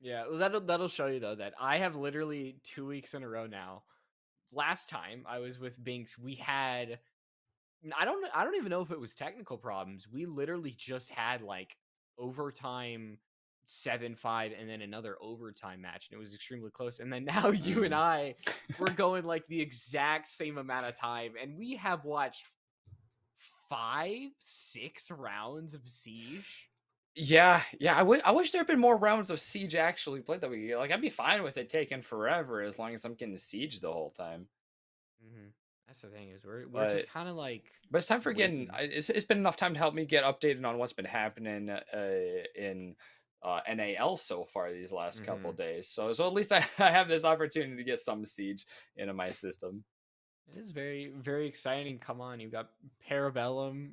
Speaker 1: yeah, well, that'll show you though that I have literally 2 weeks in a row now. Last time I was with Binks, we had I don't even know if it was technical problems. We literally just had like overtime 7-5 and then another overtime match, and it was extremely close. And then now you and
Speaker 2: Mm.
Speaker 1: I, we're going like the exact same amount of time, and we have watched 5, 6 rounds of Siege.
Speaker 2: Yeah, yeah. I wish there had been more rounds of Siege actually played that we like. I'd be fine with it taking forever as long as I'm getting Siege the whole time.
Speaker 1: Hmm. That's the thing, is we're just
Speaker 2: But
Speaker 1: kind of like
Speaker 2: it's time for getting.
Speaker 1: waiting.
Speaker 2: It's been enough time to help me get updated on what's been happening in NAL so far these last couple
Speaker 1: Hmm.
Speaker 2: days. So at least I have this opportunity to get some Siege into my system.
Speaker 1: It is very, very exciting. Come on, you've got Parabellum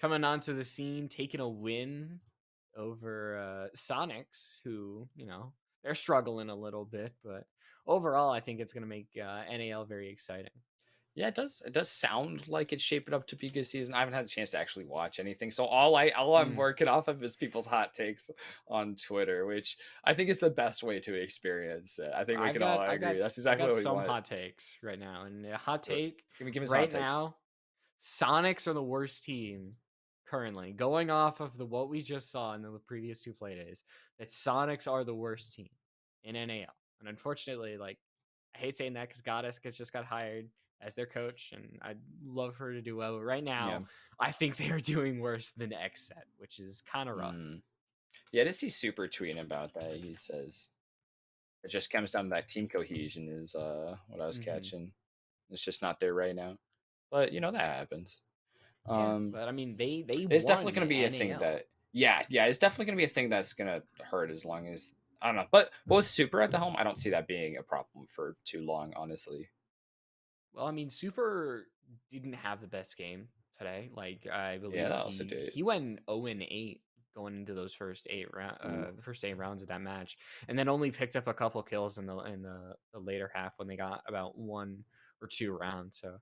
Speaker 1: coming onto the scene, taking a win over Sonics, who, they're struggling a little bit, but overall, I think it's going to make NAL very exciting.
Speaker 2: Yeah, it does. It does sound like it's shaping up to be a good season. I haven't had a chance to actually watch anything, so all I'm
Speaker 1: Mm,
Speaker 2: working off of is people's hot takes on Twitter, which I think is the best way to experience it. I think we
Speaker 1: I've
Speaker 2: can all
Speaker 1: got, I got,
Speaker 2: agree that's
Speaker 1: I
Speaker 2: exactly
Speaker 1: got
Speaker 2: what we
Speaker 1: some
Speaker 2: want.
Speaker 1: hot takes right now, and a hot
Speaker 2: Do it.
Speaker 1: take
Speaker 2: Give me some hot
Speaker 1: right
Speaker 2: takes.
Speaker 1: now: Sonics are the worst team currently, going off of what we just saw in the previous two play days. That Sonics are the worst team in NAL, and unfortunately, like, I hate saying that because Goddess just got hired as their coach, and I'd love her to do well. But right
Speaker 2: Yeah.
Speaker 1: now, I think they are doing worse than XSET, which is kind of rough.
Speaker 2: Mm. Yeah, to see Super tweeting about that, he says it just comes down to that team cohesion is what I was
Speaker 1: Hmm.
Speaker 2: catching. It's just not there right now, but that happens.
Speaker 1: Yeah,
Speaker 2: Um,
Speaker 1: but I mean, they
Speaker 2: It's definitely
Speaker 1: won
Speaker 2: going to be a thing
Speaker 1: NAL.
Speaker 2: that, yeah, it's definitely going to be a thing that's going to hurt as long as I don't know. But with Super at the helm, I don't see that being a problem for too long, honestly.
Speaker 1: Well, I mean, Super didn't have the best game today. Like, I
Speaker 2: Yeah,
Speaker 1: believe
Speaker 2: that also
Speaker 1: he
Speaker 2: did.
Speaker 1: he went 0-8 going into those first
Speaker 2: Ooh.
Speaker 1: the first 8 rounds of that match, and then only picked up a couple kills in the later half when they got about 1 or 2 rounds. So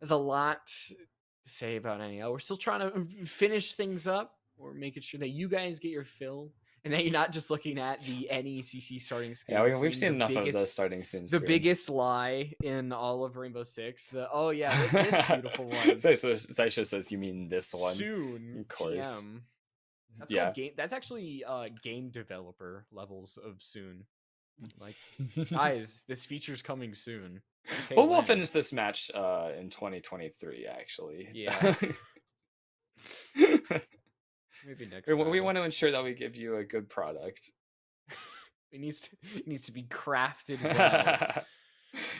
Speaker 1: there's a lot to say about NEL. We're still trying to finish things up. We're making sure that you guys get your fill And then you're not just looking at the NECC starting
Speaker 2: Yeah, we've
Speaker 1: screen,
Speaker 2: seen enough of the starting
Speaker 1: the
Speaker 2: screen.
Speaker 1: biggest lie in all of Rainbow Six. Oh yeah, look this beautiful one.
Speaker 2: Saisha says, "You mean this one?"
Speaker 1: Soon,
Speaker 2: Of course.
Speaker 1: TM. That's called
Speaker 2: Yeah.
Speaker 1: game. That's actually game developer levels of soon. Like, guys, this feature's coming soon. Okay,
Speaker 2: Well, we'll
Speaker 1: when?
Speaker 2: finish this match in 2023, actually.
Speaker 1: Yeah, maybe next
Speaker 2: We
Speaker 1: time.
Speaker 2: want to ensure that we give you a good product.
Speaker 1: It needs to be crafted well.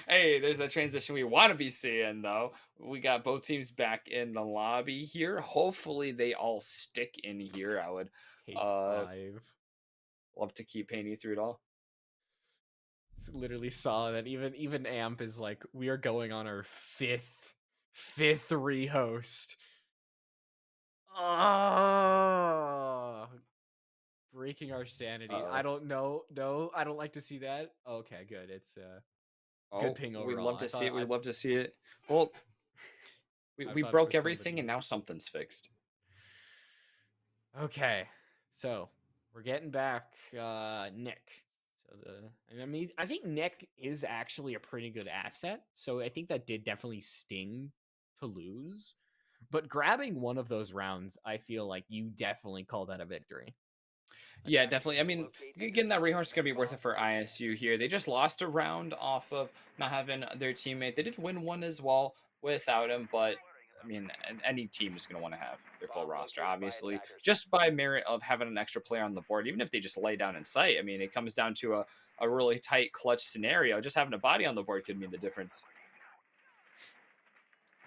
Speaker 2: Hey, there's a transition we want to be seeing, though. We got both teams back in the lobby here. Hopefully, they all stick in here. I would
Speaker 1: Take
Speaker 2: uh
Speaker 1: 5.
Speaker 2: love to keep painting you through it all.
Speaker 1: Literally saw that even Amp is like, we are going on our fifth rehost. Oh, breaking our sanity. I
Speaker 2: Uh-oh.
Speaker 1: don't know. No, I don't like to see that. Okay, good. It's good
Speaker 2: Oh,
Speaker 1: ping
Speaker 2: we
Speaker 1: overall.
Speaker 2: love to see it. We love to see it. Well,
Speaker 1: I
Speaker 2: we
Speaker 1: thought it
Speaker 2: broke
Speaker 1: was
Speaker 2: everything,
Speaker 1: somebody.
Speaker 2: and now something's fixed.
Speaker 1: Okay, so we're getting back Nick. So I think Nick is actually a pretty good asset. So I think that did definitely sting to lose. But grabbing one of those rounds, I feel like you definitely call that a victory.
Speaker 2: Yeah, definitely. I mean, getting that rehorse is going to be worth it for ISU here. They just lost a round off of not having their teammate. They did win one as well without him, but I mean, any team is going to want to have their full roster, obviously, just by merit of having an extra player on the board, even if they just lay down in sight. I mean, it comes down to a really tight clutch scenario. Just having a body on the board could mean the difference.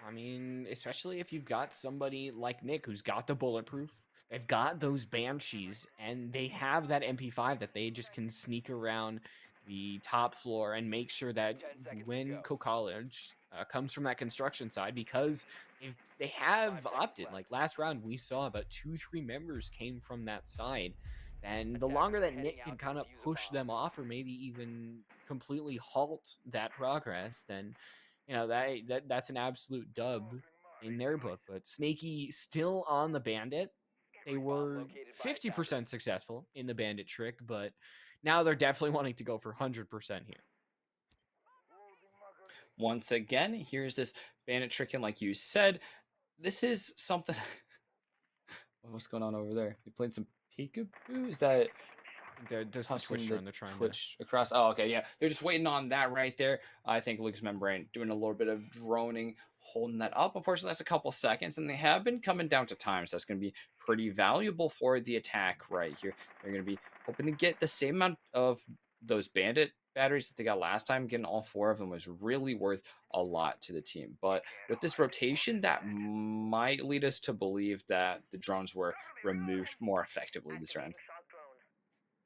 Speaker 1: I mean, especially if you've got somebody like Nick who's got the bulletproof, they've got those banshees, and they have that MP5 that they just can sneak around the top floor and make sure that when Co-College comes from that construction side, because they have opted. Like last round, we saw about 2-3 members came from that side. And the longer that Nick can kind of push them off, or maybe even completely halt that progress, then that's an absolute dub in their book. But Snaky still on the bandit. They were 50% successful in the bandit trick, but now they're definitely wanting to go for 100% here.
Speaker 2: Once again, here's this bandit tricking, like you said. This is something. What's going on over there? You playing some peekaboo? Is that
Speaker 1: There's the
Speaker 2: tossing
Speaker 1: Twitch
Speaker 2: the
Speaker 1: run they're trying to.
Speaker 2: Twitch across? Oh, okay, yeah. They're just waiting on that right there. I think Lucas Membrane doing a little bit of droning, holding that up. Unfortunately, that's a couple seconds, and they have been coming down to time, so that's going to be pretty valuable for the attack right here. They're going to be hoping to get the same amount of those bandit batteries that they got last time. Getting all 4 of them was really worth a lot to the team. But with this rotation, that might lead us to believe that the drones were removed more effectively this round.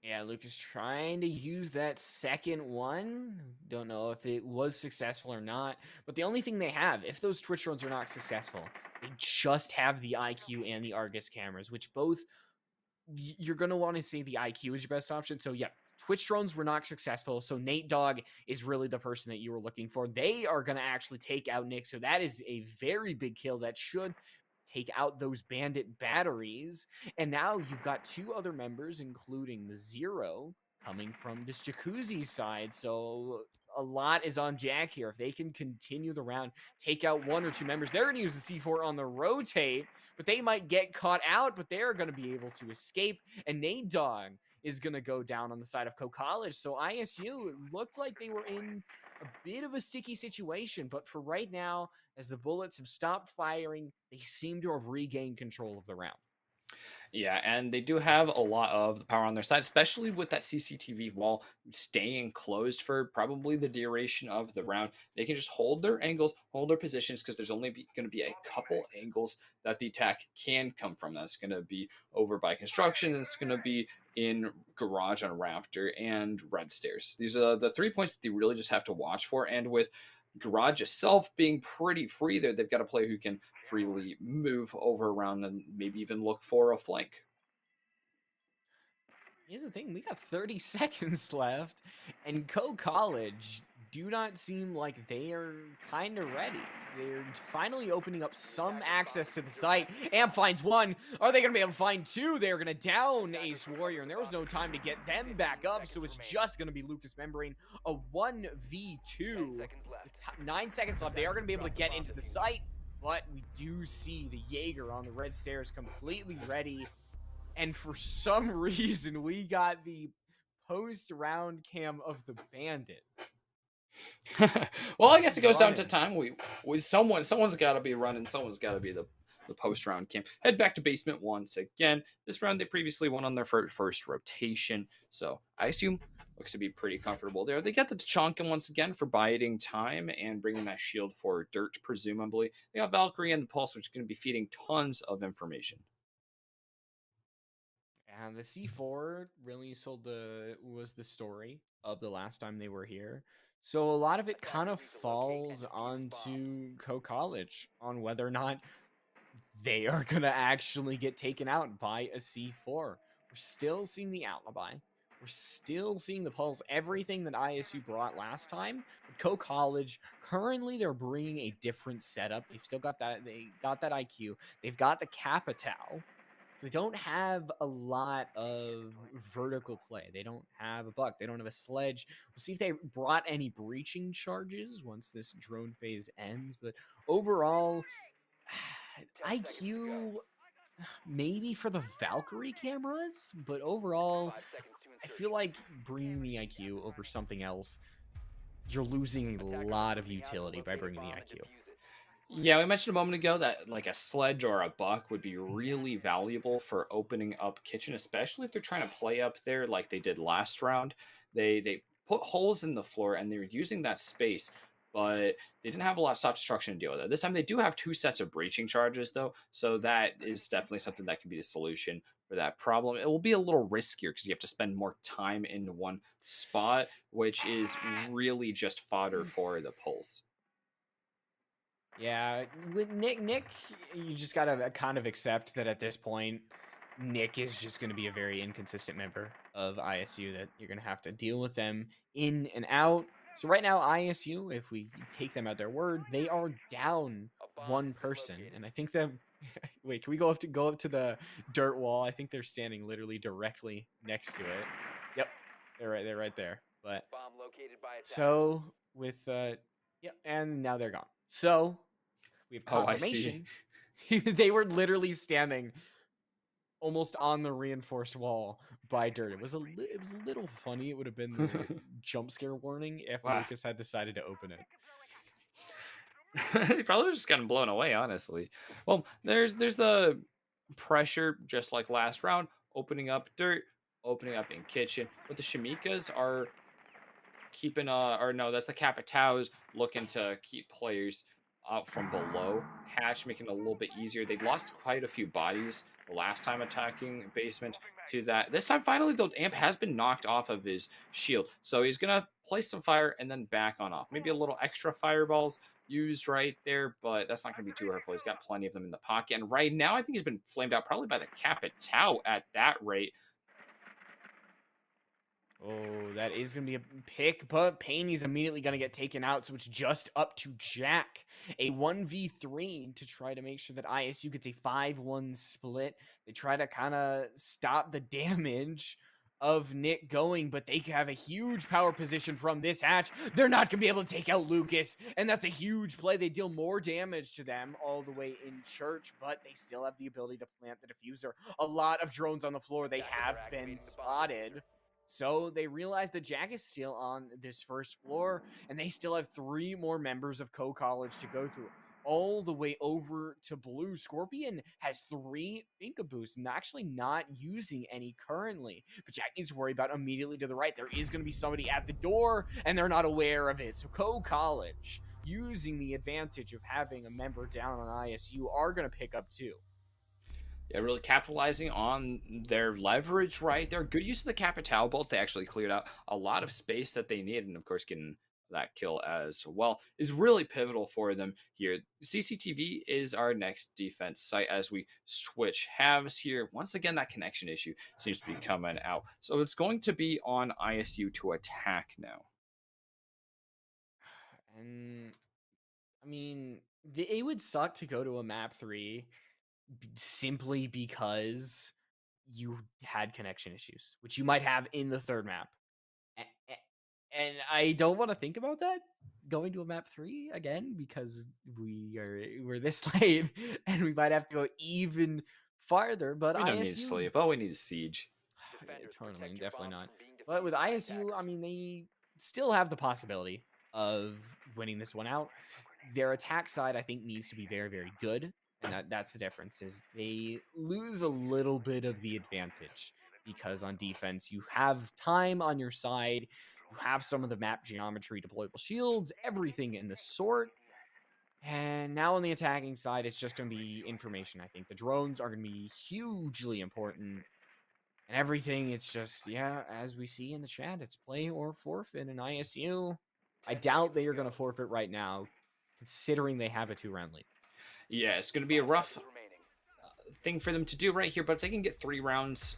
Speaker 1: Yeah, Lucas trying to use that second one. Don't know if it was successful or not. But the only thing they have, if those Twitch drones are not successful, they just have the IQ and the Argus cameras, which both you're going to want to say the IQ is your best option. So, yeah, Twitch drones were not successful. So, Nate Dogg is really the person that you were looking for. They are going to actually take out Nick. So, that is a very big kill that should take out those bandit batteries. And now you've got 2 other members, including the Zero, coming from this Jacuzzi side. So, a lot is on Jack here. If they can continue the round, take out 1 or 2 members, they're going to use the C4 on the rotate, but they might get caught out, but they're going to be able to escape. And Nate Dogg is going to go down on the side of Co-College. So ISU, it looked like they were in a bit of a sticky situation, but for right now, as the bullets have stopped firing, they seem to have regained control of the round.
Speaker 2: Yeah, and they do have a lot of the power on their side, especially with that CCTV wall staying closed for probably the duration of the round. They can just hold their angles, hold their positions, because there's only going to be a couple angles that the attack can come from. That's going to be over by construction, and it's going to be in garage on rafter and red stairs. These are the 3 points that they really just have to watch for. And with garage itself being pretty free there, they've got a player who can freely move over around and maybe even look for a flank.
Speaker 1: Here's the thing, we got 30 seconds left, and Co-College do not seem like they are kind of ready. They're finally opening up some access to the site. Amp finds one. Are they going to be able to find two? They're going to down Ace Warrior, and there was no time to get them back up, so it's just going to be Lucas Membrane. A 1v2 with 9 seconds left. They are going to be able to get into the site, but we do see the Jaeger on the red stairs completely ready. And for some reason, we got the post-round cam of the Bandit.
Speaker 2: Well, I guess it goes down to
Speaker 1: Running.
Speaker 2: time. Someone's got to be running. Someone's got to be the post round camp. Head back to basement once again. This round they previously won on their first rotation, so I assume looks to be pretty comfortable there. They get the Tachanka once again for biding time and bringing that shield for Dirt, presumably. They got Valkyrie and the Pulse, which is going to be feeding tons of information.
Speaker 1: And the C4 really was the story of the last time they were here. So a lot of it kind of falls onto Co-College on whether or not they are going to actually get taken out by a C4. We're still seeing the alibi. We're still seeing the pulse, everything that ISU brought last time. But Co-College, currently they're bringing a different setup. They've still got that. They got that IQ. They've got the Capital. So they don't have a lot of vertical play. They don't have a buck. They don't have a sledge. We'll see if they brought any breaching charges once this drone phase ends. But overall, IQ maybe for the Valkyrie cameras, but overall, I feel like bringing the IQ over something else, you're losing a lot of utility by bringing the IQ.
Speaker 2: Yeah, we mentioned a moment ago that like a sledge or a buck would be really valuable for opening up kitchen, especially if they're trying to play up there like they did last round. They put holes in the floor and they're using that space, but they didn't have a lot of soft destruction to deal with it. This time they do have two sets of breaching charges though, so that is definitely something that can be the solution for that problem. It will be a little riskier because you have to spend more time in one spot, which is really just fodder for the pulse.
Speaker 1: Yeah, with Nick, you just gotta kind of accept that at this point, Nick is just going to be a very inconsistent member of ISU that you're going to have to deal with them in and out. So right now, ISU, if we take them at their word, they are down one person, and I think that. Wait, can we go up to the dirt wall? I think they're standing literally directly next to it. Yep, they're right there. But so with yep, and now they're gone. So we have
Speaker 2: Oh, I see.
Speaker 1: confirmation. They were literally standing almost on the reinforced wall by dirt. It was it was a little funny. It would have been the jump scare warning if
Speaker 2: Wow.
Speaker 1: Lucas had decided to open it.
Speaker 2: He probably was just getting blown away, honestly. Well, there's the pressure, just like last round, opening up dirt, opening up in kitchen. But the Shimikas are keeping or no, that's the Capitals looking to keep players out from below hatch, making it a little bit easier. They lost quite a few bodies the last time attacking basement to that. This time, finally, though, Amp has been knocked off of his shield, so he's gonna place some fire and then back on off. Maybe a little extra fireballs used right there, but that's not gonna be too hurtful. He's got plenty of them in the pocket, and right now, I think he's been flamed out probably by the Capitao at that rate.
Speaker 1: Oh, that is going to be a pick, but Payne's immediately going to get taken out, so it's just up to Jack. A 1v3 to try to make sure that ISU gets a 5-1 split. They try to kind of stop the damage of Nick going, but they have a huge power position from this hatch. They're not going to be able to take out Lucas, and that's a huge play. They deal more damage to them all the way in church, but they still have the ability to plant the diffuser. A lot of drones on the floor. They have been spotted. So they realize that Jack is still on this first floor, and they still have 3 more members of Co-College to go through. All the way over to blue. Scorpion has 3 Finka boosts and actually not using any currently. But Jack needs to worry about immediately to the right. There is going to be somebody at the door, and they're not aware of it. So Co-College, using the advantage of having a member down on ISU, are going to pick up 2.
Speaker 2: Yeah, really capitalizing on their leverage right there. Good use of the Capital bolt. They actually cleared out a lot of space that they needed, and of course, getting that kill as well is really pivotal for them here. CCTV is our next defense site as we switch halves here. Once again, that connection issue seems to be coming out. So it's going to be on ISU to attack now.
Speaker 1: And I mean, it would suck to go to a map 3 simply because you had connection issues, which you might have in the third map. And I don't want to think about that going to a map 3 again because we're this late and we might have to go even farther. But
Speaker 2: We don't need to
Speaker 1: ISU,
Speaker 2: sleep. All we need is siege.
Speaker 1: totally, definitely not. But with ISU, I mean, they still have the possibility of winning this one out. Their attack side, I think, needs to be very, very good, and that's the difference. Is they lose a little bit of the advantage because on defense you have time on your side, you have some of the map geometry, deployable shields, everything in the sort. And now on the attacking side, it's just going to be information. I think the drones are going to be hugely important and everything. It's just, yeah, as we see in the chat, it's play or forfeit in ISU. I doubt they are going to forfeit right now, considering they have a 2-round lead.
Speaker 2: Yeah, it's going to be a rough thing for them to do right here, but if they can get 3 rounds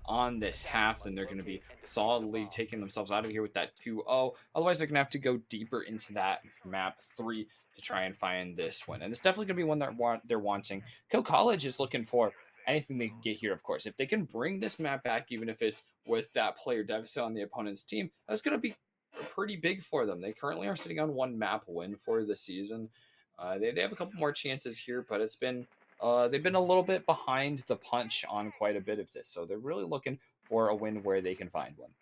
Speaker 2: on this half, then they're going to be solidly taking themselves out of here with that 2-0. Otherwise, they're going to have to go deeper into that map 3 to try and find this win. And it's definitely going to be one that they're wanting. Kill College is looking for anything they can get here, of course. If they can bring this map back, even if it's with that player deficit on the opponent's team, that's going to be pretty big for them. They currently are sitting on 1 map win for the season. They have a couple more chances here, but they've been a little bit behind the punch on quite a bit of this, so they're really looking for a win where they can find one.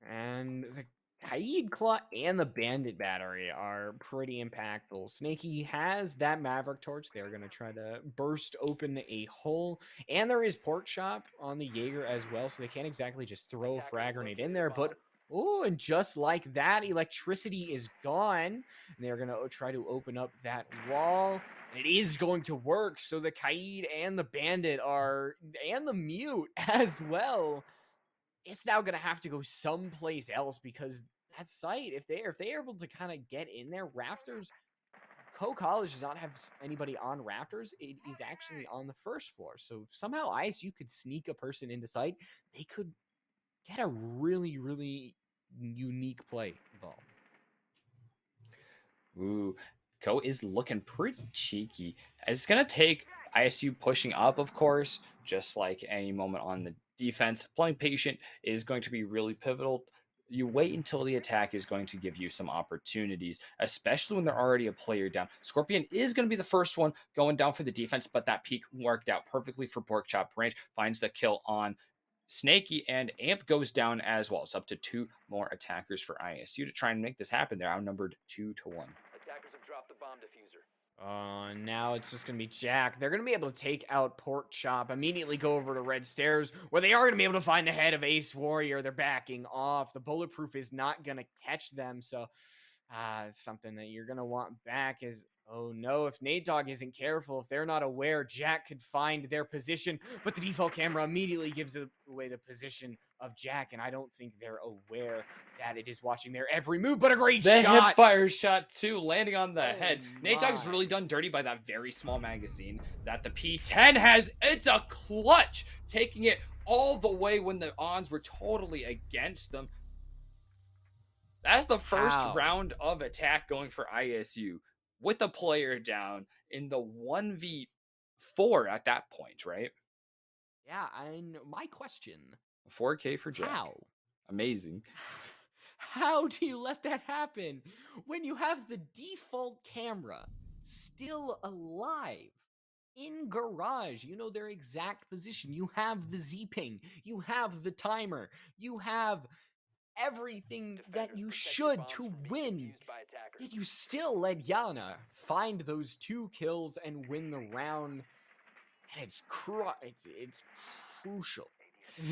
Speaker 1: And the Kaid Claw and the Bandit Battery are pretty impactful. Snaky has that Maverick Torch. They're going to try to burst open a hole. And there is Pork Chop on the Jaeger as well, so they can't exactly just throw a frag grenade in there. But, oh, and just like that, electricity is gone. And they're going to try to open up that wall. And it is going to work. So the Kaid and the Bandit are, and the Mute as well, it's now going to have to go someplace else because that site, if they're able to kind of get in there, Rafters, College does not have anybody on Rafters. It is actually on the first floor. So if somehow ISU could sneak a person into site, they could get a really, really unique play involved.
Speaker 2: Ooh, Ko is looking pretty cheeky. It's going to take ISU pushing up, of course, just like any moment on the defense. Playing patient is going to be really pivotal. You wait until the attack is going to give you some opportunities, especially when they're already a player down. Scorpion is going to be the first one going down for the defense, but that peek worked out perfectly for Porkchop. Branch finds the kill on Snaky, and Amp goes down as well. It's up to 2 more attackers for ISU to try and make this happen. They're outnumbered 2-1.
Speaker 3: Attackers have dropped the bomb diffuser.
Speaker 1: Now it's just going to be Jack. They're going to be able to take out Pork Chop, immediately go over to Red Stairs, where they are going to be able to find the head of Ace Warrior. They're backing off. The Bulletproof is not going to catch them, so it's something that you're going to want back is, oh no, if Nate Dogg isn't careful, if they're not aware, Jack could find their position, but the default camera immediately gives away the position of Jack, and I don't think they're aware that it is watching their every move, but a great
Speaker 2: the
Speaker 1: shot.
Speaker 2: Hipfire shot too, landing on the head.
Speaker 1: My.
Speaker 2: Nate Dogg's really done dirty by that very small magazine that the P10 has. It's a clutch, taking it all the way when the odds were totally against them. That's the first round of attack going for ISU with a player down in the 1v4 at that point, right?
Speaker 1: Yeah, and my question,
Speaker 2: 4K for Jack.
Speaker 1: how?
Speaker 2: Amazing.
Speaker 1: How do you let that happen when you have the default camera still alive in garage? You know their exact position. You have the Z-ping. You have the timer. You have everything that you should to win. Yet you still let Yana find those 2 kills and win the round. And it's crucial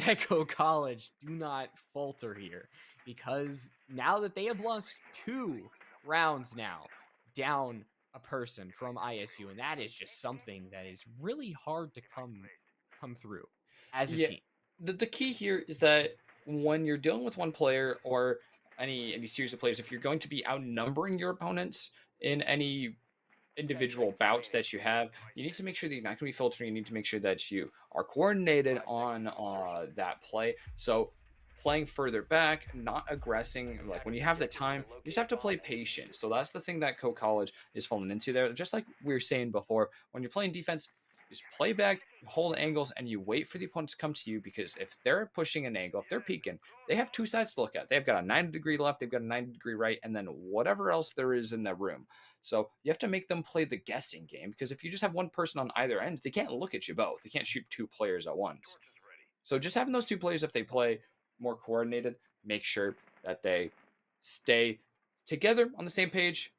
Speaker 1: that College do not falter here, because now that they have lost 2 rounds now, down a person from ISU, and that is just something that is really hard to come through as a team.
Speaker 2: The key here is that when you're dealing with one player or any series of players, if you're going to be outnumbering your opponents in any individual bouts that you have, you need to make sure that you're not going to be filtering. You need to make sure that you are coordinated on that play. So playing further back, not aggressing. Like when you have the time, you just have to play patient. So that's the thing that Co College is falling into there. Just like we were saying before, when you're playing defense, just play back, you hold angles, and you wait for the opponent to come to you, because if they're pushing an angle, if they're peeking, they have two sides to look at. They've got a 90-degree left, they've got a 90-degree right, and then whatever else there is in the room. So you have to make them play the guessing game, because if you just have one person on either end, they can't look at you both. They can't shoot two players at once. So just having those two players, if they play more coordinated, make sure that they stay together on the same page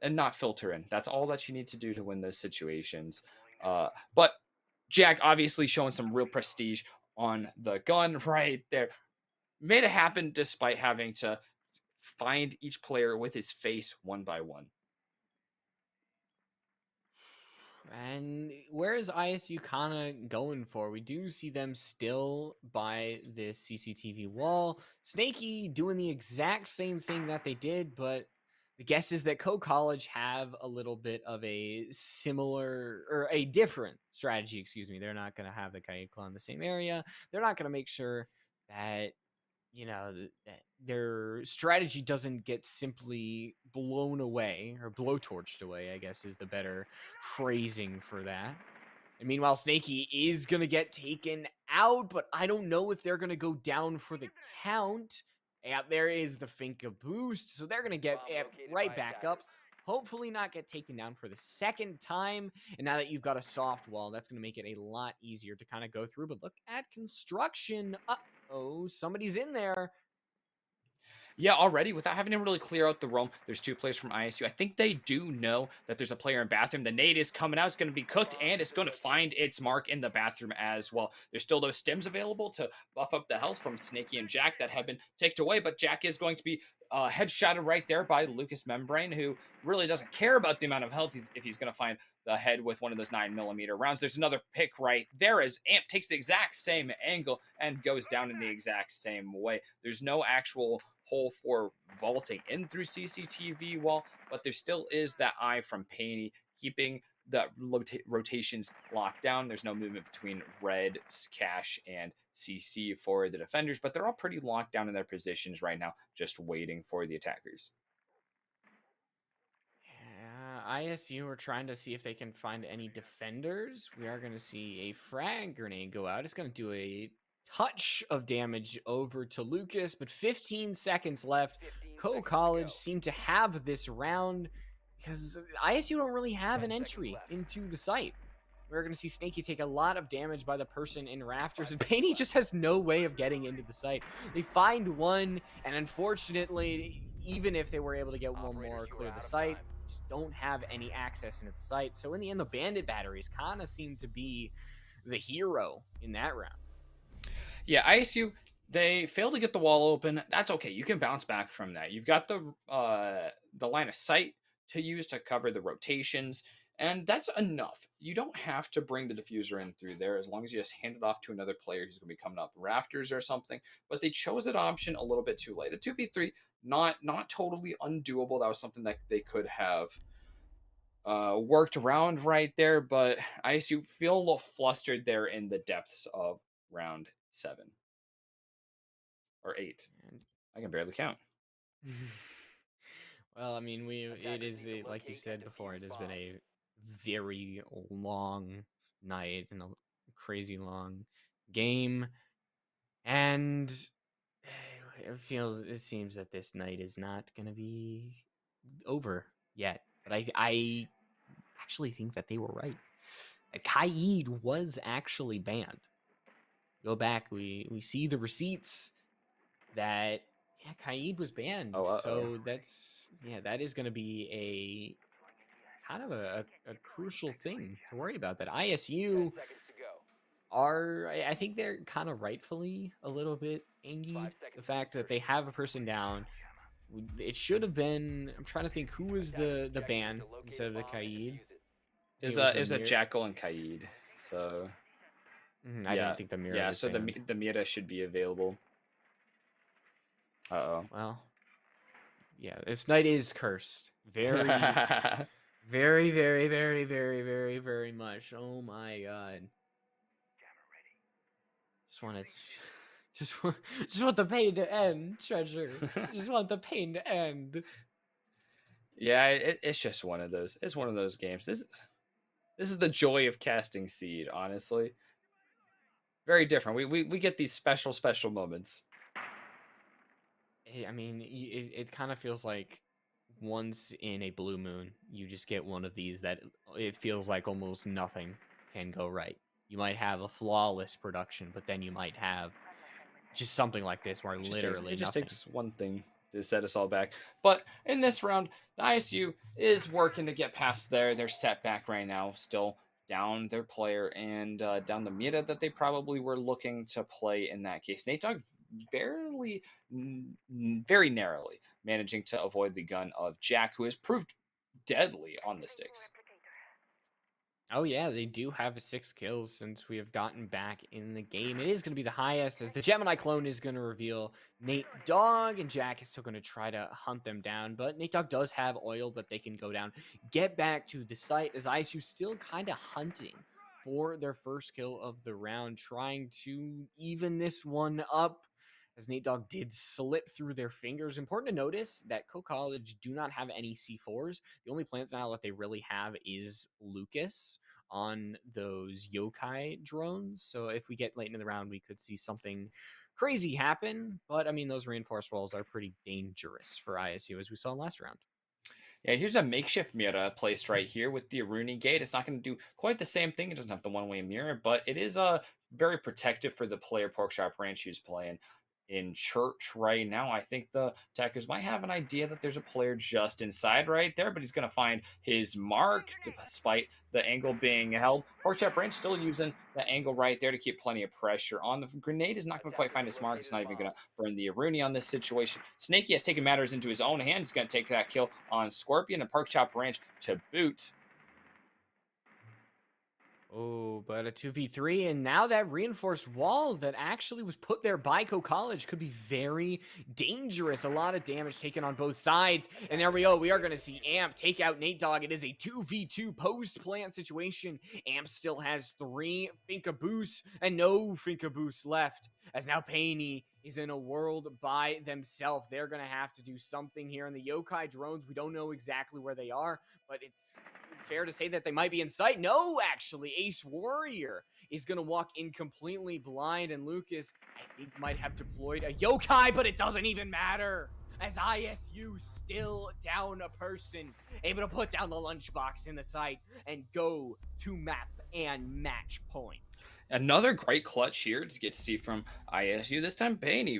Speaker 2: and not filter in. That's all that you need to do to win those situations. But Jack obviously showing some real prestige on the gun right there. Made it happen despite having to find each player with his face one by one.
Speaker 1: And where is ISU kind of going for? We do see them still by this CCTV wall. Snaky doing the exact same thing that they did, but the guess is that Co College have a little bit of a similar or a different strategy. Excuse me. They're not going to have the Kaid Claw in the same area. They're not going to make sure that that their strategy doesn't get simply blown away or blowtorched away, I guess is the better phrasing for that. And meanwhile, Snaky is going to get taken out, but I don't know if they're going to go down for the count. Yeah, there is the Finka boost, so they're going to get right back up. Hopefully not get taken down for the second time. And now that you've got a soft wall, that's going to make it a lot easier to kind of go through. But look at construction. Oh, somebody's in there.
Speaker 2: Yeah, already, without having to really clear out the room, there's two players from ISU. I think they do know that there's a player in bathroom. The nade is coming out. It's going to be cooked, and it's going to find its mark in the bathroom as well. There's still those stims available to buff up the health from Snaky and Jack that have been taken away, but Jack is going to be headshotted right there by Lucas Membrane, who really doesn't care about the amount of health if he's going to find the head with one of those 9mm rounds. There's another pick right there as Amp takes the exact same angle and goes down in the exact same way. There's no actual hole for vaulting in through CCTV wall, but there still is that eye from Paney keeping the rotations locked down. There's no movement between Red, Cash, and CC for the defenders, but they're all pretty locked down in their positions right now, just waiting for the attackers.
Speaker 1: ISU are trying to see if they can find any defenders. We are going to see a frag grenade go out. It's going to do a touch of damage over to Lucas, but 15 seconds left. Co College seem to have this round because ISU don't really have an entry into the site. We're going to see Snaky take a lot of damage by the person in rafters, and Paney just has no way of getting into the site. They find one, and unfortunately, even if they were able to get one more clear the site, just don't have any access into the site. So in the end, the bandit batteries kind of seem to be the hero in that round.
Speaker 2: Yeah, ISU, they failed to get the wall open. That's okay. You can bounce back from that. You've got the line of sight to use to cover the rotations, and that's enough. You don't have to bring the diffuser in through there as long as you just hand it off to another player who's going to be coming up rafters or something. But they chose that option a little bit too late. A 2v3, not totally undoable. That was something that they could have worked around right there, but ISU feel a little flustered there in the depths of round 7 or 8. I can barely count.
Speaker 1: Well, I mean, it is like you said before, it has been a very long night and a crazy long game, and it seems that this night is not going to be over yet. But I actually think that they were right. Kaid was actually banned. Go back, we see the receipts that Kaid was banned. So that is going to be a kind of a crucial thing to worry about. That ISU I think they're kind of rightfully a little bit angry. The fact that they have a person down. It should have been. I'm trying to think who was the ban instead of the Kaid.
Speaker 2: Is a Jackal and Kaid. So
Speaker 1: I didn't think the Mira.
Speaker 2: Yeah, so the Mira should be available.
Speaker 1: Well, yeah, this night is cursed. Very, very, very, very, very, very, very much. Oh my god. Just wanted Just want the pain to end, treasure. Just want the pain to end.
Speaker 2: Yeah, it's just one of those. It's one of those games. This is the joy of casting Seed. Honestly, very different. We get these special moments.
Speaker 1: I mean, it kind of feels like once in a blue moon, you just get one of these that it feels like almost nothing can go right. You might have a flawless production, but then you might have just something like this where
Speaker 2: It
Speaker 1: literally
Speaker 2: just
Speaker 1: nothing.
Speaker 2: takes one thing to set us all back. But in this round, the ISU is working to get past their setback right now. Still down their player and down the meta that they probably were looking to play in that case. Nate Dogg barely, very narrowly managing to avoid the gun of Jack, who has proved deadly on the sticks.
Speaker 1: Oh yeah, they do have 6 kills since we have gotten back in the game. It is going to be the highest as the Gemini clone is going to reveal Nate Dogg, and Jack is still going to try to hunt them down. But Nate Dogg does have oil that they can go down, get back to the site as ISU still kind of hunting for their first kill of the round, trying to even this one up. As Nate Dogg did slip through their fingers. Important to notice that Co College do not have any C4s. The only plant style that they really have is Lucas on those yokai drones. So if we get late in the round, we could see something crazy happen. But I mean, those reinforced walls are pretty dangerous for ISU as we saw last round.
Speaker 2: Yeah, here's a makeshift mirror placed right here with the Aruni gate. It's not going to do quite the same thing. It doesn't have the one-way mirror, but it is very protective for the player Porkchop Ranch who's playing in church right now. I think the attackers might have an idea that there's a player just inside right there, but he's going to find his mark despite the angle being held. Porkchop Ranch still using the angle right there to keep plenty of pressure on. The grenade is not going to quite find his mark. It's not even going to burn the Aruni on this situation. Snaky has taken matters into his own hands. He's going to take that kill on Scorpion and Porkchop Ranch to boot.
Speaker 1: Oh, but a 2v3, and now that reinforced wall that actually was put there by Co College could be very dangerous. A lot of damage taken on both sides, and there we go. We are going to see Amp take out Nate Dogg. It is a 2v2 post-plant situation. Amp still has 3 Finka boosts and no Finka boosts left, as now Paney is in a world by themselves. They're going to have to do something here. And the yokai drones, we don't know exactly where they are, but it's fair to say that they might be in sight. No, actually, Ace Warrior is going to walk in completely blind, and Lucas, I think, might have deployed a yokai, but it doesn't even matter, as ISU still down a person, able to put down the lunchbox in the site and go to map and match point.
Speaker 2: Another great clutch here to get to see from ISU. This time, Bainey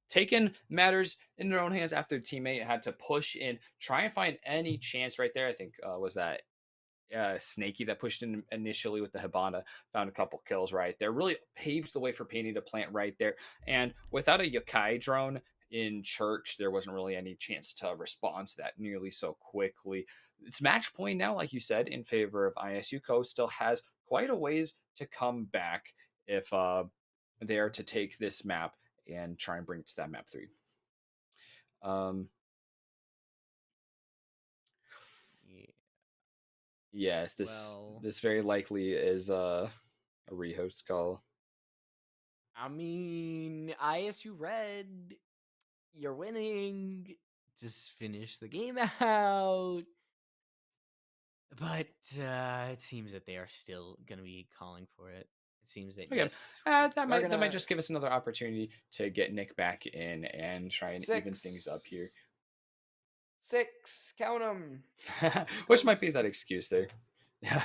Speaker 2: taking matters in their own hands after the teammate had to push in, try and find any chance right there. I think was that Snaky that pushed in initially with the Hibana, found a couple kills right there. Really paved the way for Paney to plant right there. And without a Yokai drone in church, there wasn't really any chance to respond to that nearly so quickly. It's match point now, like you said, in favor of ISU. Co still has quite a ways to come back if they are to take this map and try and bring it to that map 3.
Speaker 1: Yeah.
Speaker 2: Yes, this very likely is a rehost call.
Speaker 1: I mean, ISU Red, you're winning. Just finish the game out. But it seems that they are still going to be calling for it. It seems that,
Speaker 2: Okay.
Speaker 1: yes.
Speaker 2: That might just give us another opportunity to get Nick back in and try and even things up here.
Speaker 1: 6, count them.
Speaker 2: Which might be that excuse there. Yeah.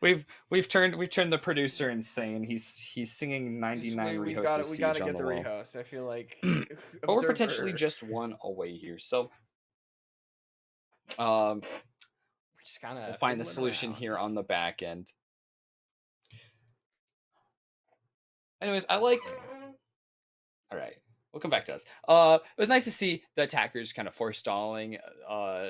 Speaker 2: We've turned the producer insane. He's singing 99
Speaker 1: we
Speaker 2: rehosts.
Speaker 1: gotta get the rehost. I feel like
Speaker 2: but we're potentially just one away here. So
Speaker 1: we're just kind of
Speaker 2: we'll find the solution here on the back end. Anyways, I like. All right, we'll come back to us. It was nice to see the attackers kind of forestalling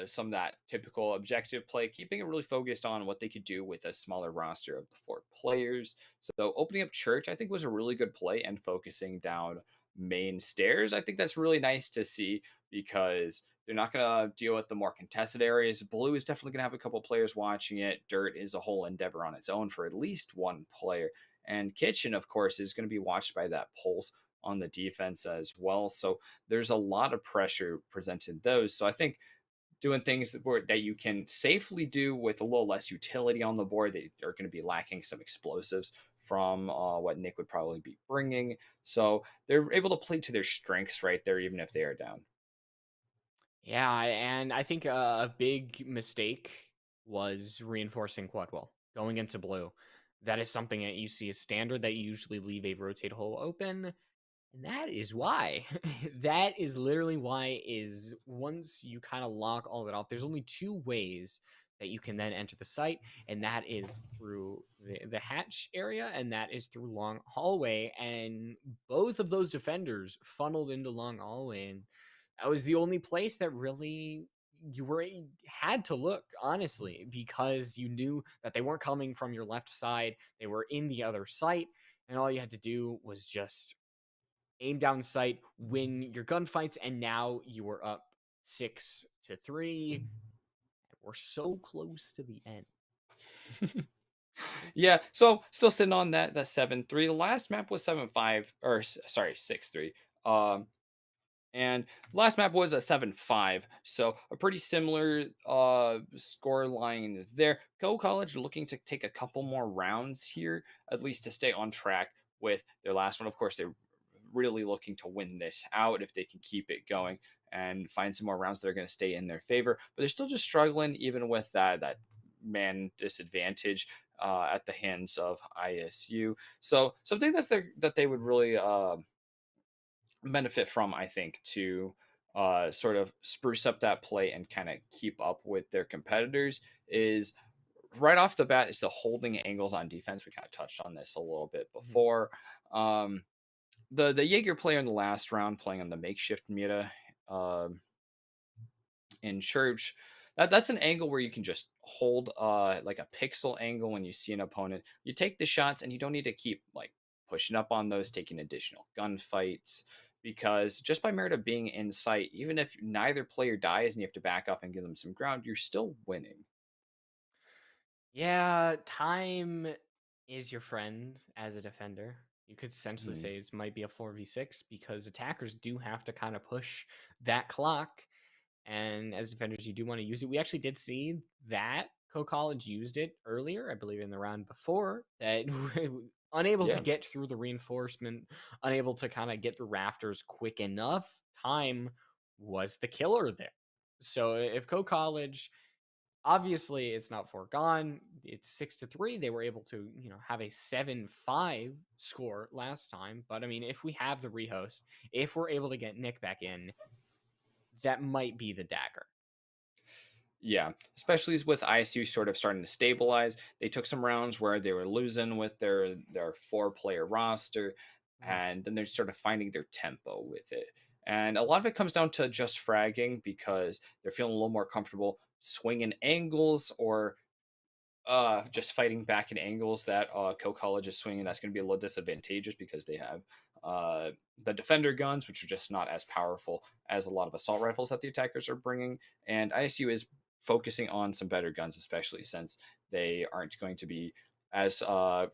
Speaker 2: some of that typical objective play, keeping it really focused on what they could do with a smaller roster of the 4 players. So opening up church, I think, was a really good play, and focusing down main stairs. I think that's really nice to see because they're not going to deal with the more contested areas. Blue is definitely going to have a couple players watching it. Dirt is a whole endeavor on its own for at least 1 player. And Kitchen, of course, is going to be watched by that pulse on the defense as well. So there's a lot of pressure presented those. So I think doing things that you can safely do with a little less utility on the board that are going to be lacking some explosives from what Nick would probably be bringing. So they're able to play to their strengths right there, even if they are down.
Speaker 1: Yeah, and I think a big mistake was reinforcing Quadwell going into blue. That is something that you see as standard that you usually leave a rotate hole open. And that is why. That is literally why is once you kind of lock all of it off, there's only two ways that you can then enter the site, and that is through the hatch area, and that is through long hallway. And both of those defenders funneled into long hallway, and that was the only place that really you were had to look, honestly, because you knew that they weren't coming from your left side, they were in the other site, and all you had to do was just aim down sight, win your gunfights, and now you are up 6-3. We're so close to the end.
Speaker 2: Yeah, so still sitting on that 7-3. The last map was 7-5, or sorry, 6-3. And last map was a 7-5, so a pretty similar score line there. Go College looking to take a couple more rounds here, at least to stay on track with their last one. Of course, they're really looking to win this out if they can keep it going and find some more rounds that are going to stay in their favor. But they're still just struggling, even with that man disadvantage at the hands of ISU. So something that they would really benefit from, I think, to sort of spruce up that play and kind of keep up with their competitors is right off the bat is the holding angles on defense. We kind of touched on this a little bit before. The Jaeger player in the last round playing on the makeshift meta in church. That's an angle where you can just hold like a pixel angle when you see an opponent. You take the shots and you don't need to keep like pushing up on those, taking additional gunfights, because just by merit of being in sight, even if neither player dies and you have to back off and give them some ground, you're still winning.
Speaker 1: Yeah, time is your friend as a defender. You could essentially
Speaker 2: Mhm.
Speaker 1: say it might be a 4v6 because attackers do have to kind of push that clock. And as defenders, you do want to use it. We actually did see that Co-College used it earlier, I believe in the round before, that unable to
Speaker 2: Yeah.
Speaker 1: get through the reinforcement, unable to kind of get through rafters quick enough. Time was the killer there. So if Co-College, obviously it's not foregone, it's 6-3. They were able to, have a 7-5 score last time. But I mean, if we have the rehost, if we're able to get Nick back in, that might be the dagger.
Speaker 2: Yeah, especially with ISU sort of starting to stabilize. They took some rounds where they were losing with their 4-player roster,
Speaker 1: Mhm.
Speaker 2: and then they're sort of finding their tempo with it. And a lot of it comes down to just fragging because they're feeling a little more comfortable swinging angles or just fighting back in angles that Co-College is swinging. That's going to be a little disadvantageous because they have the defender guns, which are just not as powerful as a lot of assault rifles that the attackers are bringing. And ISU is focusing on some better guns, especially since they aren't going to be as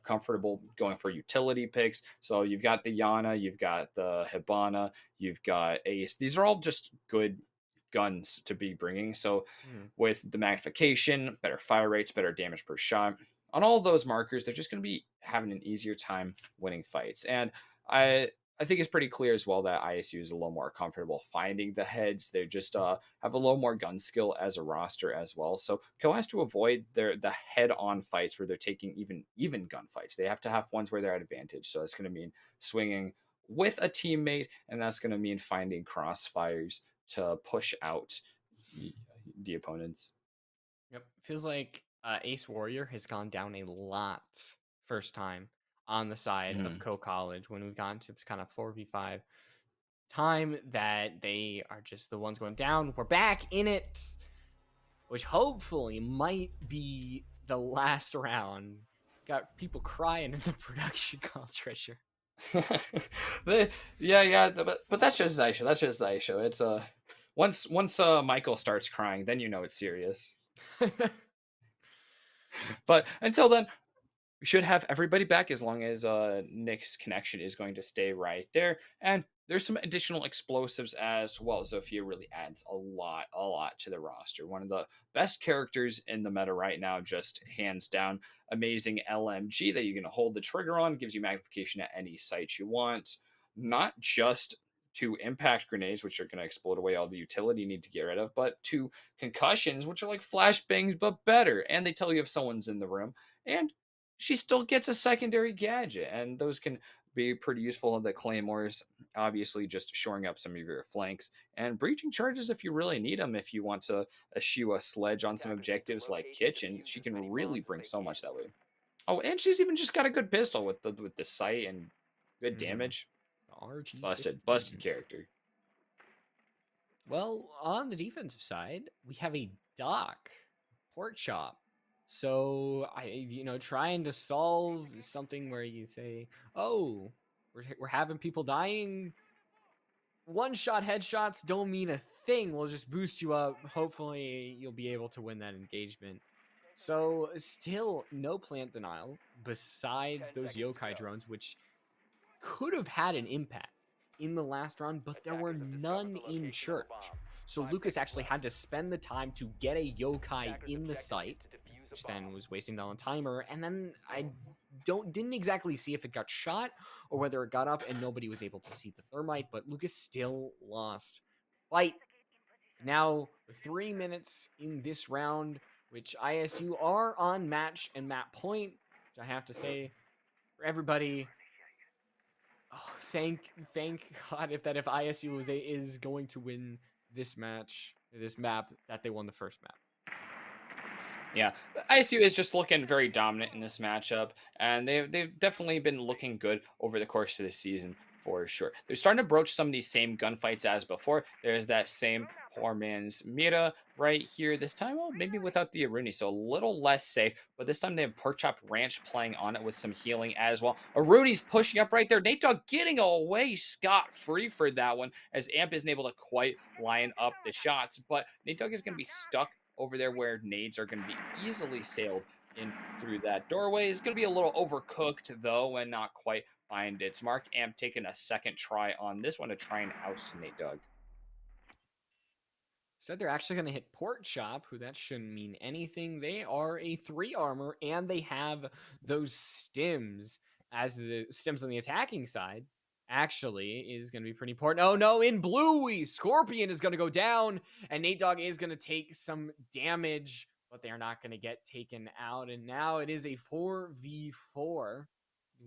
Speaker 2: comfortable going for utility picks. So you've got the Yana, you've got the Hibana, you've got Ace. These are all just good guns to be bringing. So
Speaker 1: Hmm.
Speaker 2: with the magnification, better fire rates, better damage per shot, on all those markers, they're just going to be having an easier time winning fights. And I think it's pretty clear as well that ISU is a little more comfortable finding the heads. They just have a little more gun skill as a roster as well. So Co has to avoid the head-on fights where they're taking even gunfights. They have to have ones where they're at advantage. So it's going to mean swinging with a teammate, and that's going to mean finding crossfires to push out the opponents.
Speaker 1: Yep. Feels like Ace Warrior has gone down a lot first time on the side of
Speaker 2: Mhm.
Speaker 1: Co-College when we've gotten to this kind of 4v5 time that they are just the ones going down. We're back in it, which hopefully might be the last round. Got people crying in the production call, Treasure.
Speaker 2: Yeah, but that's just Zaisha. That's just Zaisha. It's once Michael starts crying, then you know it's serious. But until then, We should have everybody back as long as Nick's connection is going to stay right there. And there's some additional explosives as well. Zofia really adds a lot to the roster. One of the best characters in the meta right now, just hands down. Amazing LMG that you can hold the trigger on, gives you magnification at any site you want. Not just to impact grenades, which are going to explode away all the utility you need to get rid of, but to concussions, which are like flashbangs, but better. And they tell you if someone's in the room. And she still gets a secondary gadget, and those can be pretty useful. The claymores, obviously, just shoring up some of your flanks and breaching charges if you really need them. If you want to eschew a sledge on some
Speaker 3: Attackers have been
Speaker 2: objectives like
Speaker 3: located.
Speaker 2: kitchen,
Speaker 3: Defuse
Speaker 2: she
Speaker 3: as
Speaker 2: can
Speaker 3: many
Speaker 2: really
Speaker 3: bombs as
Speaker 2: bring
Speaker 3: they
Speaker 2: so
Speaker 3: can.
Speaker 2: much that way. Oh, and she's even just got a good pistol with the sight and good
Speaker 1: Mhm.
Speaker 2: damage. Busted
Speaker 1: RG-15.
Speaker 2: character.
Speaker 1: Well, on the defensive side, we have a Doc pork chop. So trying to solve something where you say, "Oh, we're having people dying. One shot headshots don't mean a thing. We'll just boost you up. Hopefully, you'll be able to win that engagement." So, still no plant denial besides
Speaker 3: 10
Speaker 1: those
Speaker 3: seconds to
Speaker 1: yokai
Speaker 3: go.
Speaker 1: drones, which could have had an impact in the last round, but there were
Speaker 3: Attackers have discovered
Speaker 1: none
Speaker 3: the
Speaker 1: in
Speaker 3: location of a
Speaker 1: church.
Speaker 3: bomb.
Speaker 1: So
Speaker 3: 5
Speaker 1: Lucas
Speaker 3: seconds
Speaker 1: actually
Speaker 3: left.
Speaker 1: had to spend the time to get a yokai
Speaker 3: Attackers'
Speaker 1: in the
Speaker 3: objective
Speaker 1: site,
Speaker 3: is to defuse
Speaker 1: which
Speaker 3: a
Speaker 1: then
Speaker 3: bomb.
Speaker 1: was wasting down the timer. And then I didn't exactly see if it got shot or whether it got up, and nobody was able to see the thermite, but Lucas still lost. Fight. Now, 3 minutes in this round, which ISU are on match and map point, which I have to say for everybody, oh, thank God if ISU is going to win this match, this map, that they won the first map.
Speaker 2: Yeah, ISU is just looking very dominant in this matchup, and they've definitely been looking good over the course of the season for sure. They're starting to broach some of these same gunfights as before. There's that same poor man's Mira right here. This time, well, maybe without the Aruni, so a little less safe. But this time they have Pork Chop Ranch playing on it with some healing as well. Aruni's pushing up right there. Nate Dogg getting away scot-free for that one, as Amp isn't able to quite line up the shots. But Nate Dogg is going to be stuck over there where nades are going to be easily sailed in through that doorway. It's going to be a little overcooked though, and not quite find its mark. Amp taking a second try on this one to try and oust Nate Dogg.
Speaker 1: Said they're actually going to hit Pork Chop, who that shouldn't mean anything. They are a 3 armor, and they have those stims as the stims on the attacking side. Actually, is going to be pretty important. Oh no, in Bluey, Scorpion is going to go down, and Nate Dogg is going to take some damage, but they are not going to get taken out. And now it is a 4v4.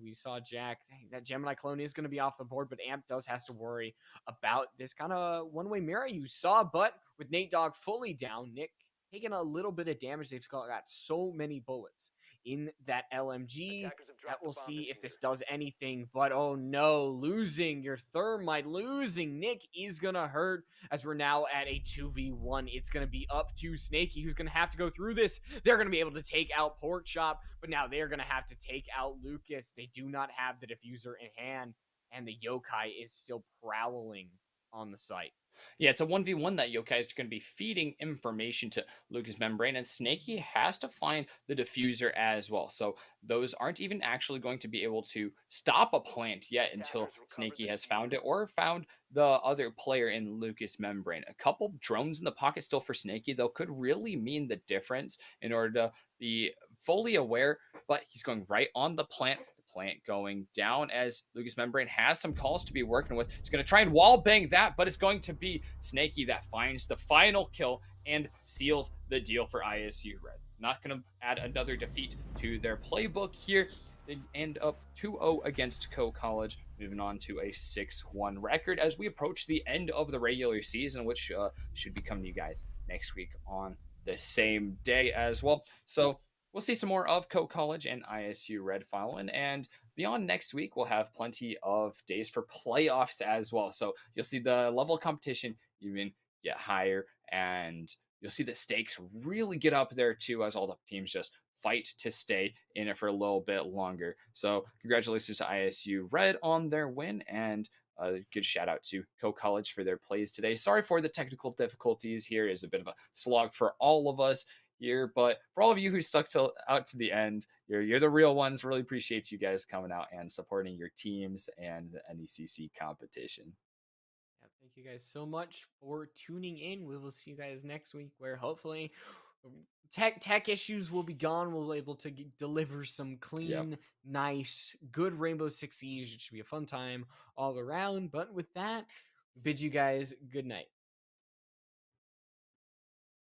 Speaker 1: We saw Jack. Dang, that Gemini clone is going to be off the board, but Amp does has to worry about this kind of one-way mirror you saw. But with Nate Dogg fully down, Nick taking a little bit of damage. They've got so many bullets in that LMG
Speaker 3: Attackers have
Speaker 1: that
Speaker 3: dropped
Speaker 1: we'll
Speaker 3: the bomb
Speaker 1: see if
Speaker 3: diffuser.
Speaker 1: this does anything. But oh no, losing your thermite, losing Nick is gonna hurt, as we're now at a 2v1. It's gonna be up to Snaky, who's gonna have to go through this. They're gonna be able to take out Pork Chop, but now they're gonna have to take out Lucas. They do not have the diffuser in hand, and the yokai is still prowling on the site.
Speaker 2: Yeah, it's a 1v1 that Yokai is going to be feeding information to Lucas Membrane, and Snaky has to find the diffuser as well. So those aren't even actually going to be able to stop a plant yet until
Speaker 3: Attackers recovered
Speaker 2: Snaky
Speaker 3: the
Speaker 2: has found it
Speaker 3: diffuser.
Speaker 2: or found the other player in Lucas Membrane. A couple drones in the pocket still for Snaky, though, could really mean the difference in order to be fully aware, but he's going right on the plant. Plant going down as Lucas Membrane has some calls to be working with. He's going to try and wall bang that, but it's going to be Snaky that finds the final kill and seals the deal for ISU Red. Not going to add another defeat to their playbook here. They end up 2-0 against Co-College, moving on to a 6-1 record as we approach the end of the regular season, which should be coming to you guys next week on the same day as well. So we'll see some more of Co-College and ISU Red following. And beyond next week, we'll have plenty of days for playoffs as well. So you'll see the level of competition even get higher, and you'll see the stakes really get up there too, as all the teams just fight to stay in it for a little bit longer. So congratulations to ISU Red on their win, and a good shout out to Co-College for their plays today. Sorry for the technical difficulties here. Is a bit of a slog for all of us. here. But for all of you who stuck till out to the end, you're the real ones. Really appreciate you guys coming out and supporting your teams and the NECC competition.
Speaker 1: Yeah, thank you guys so much for tuning in. We will see you guys next week, where hopefully tech issues will be gone. We'll be able to deliver some clean, nice, good Rainbow Six Siege. It should be a fun time all around. But with that, bid you guys good night.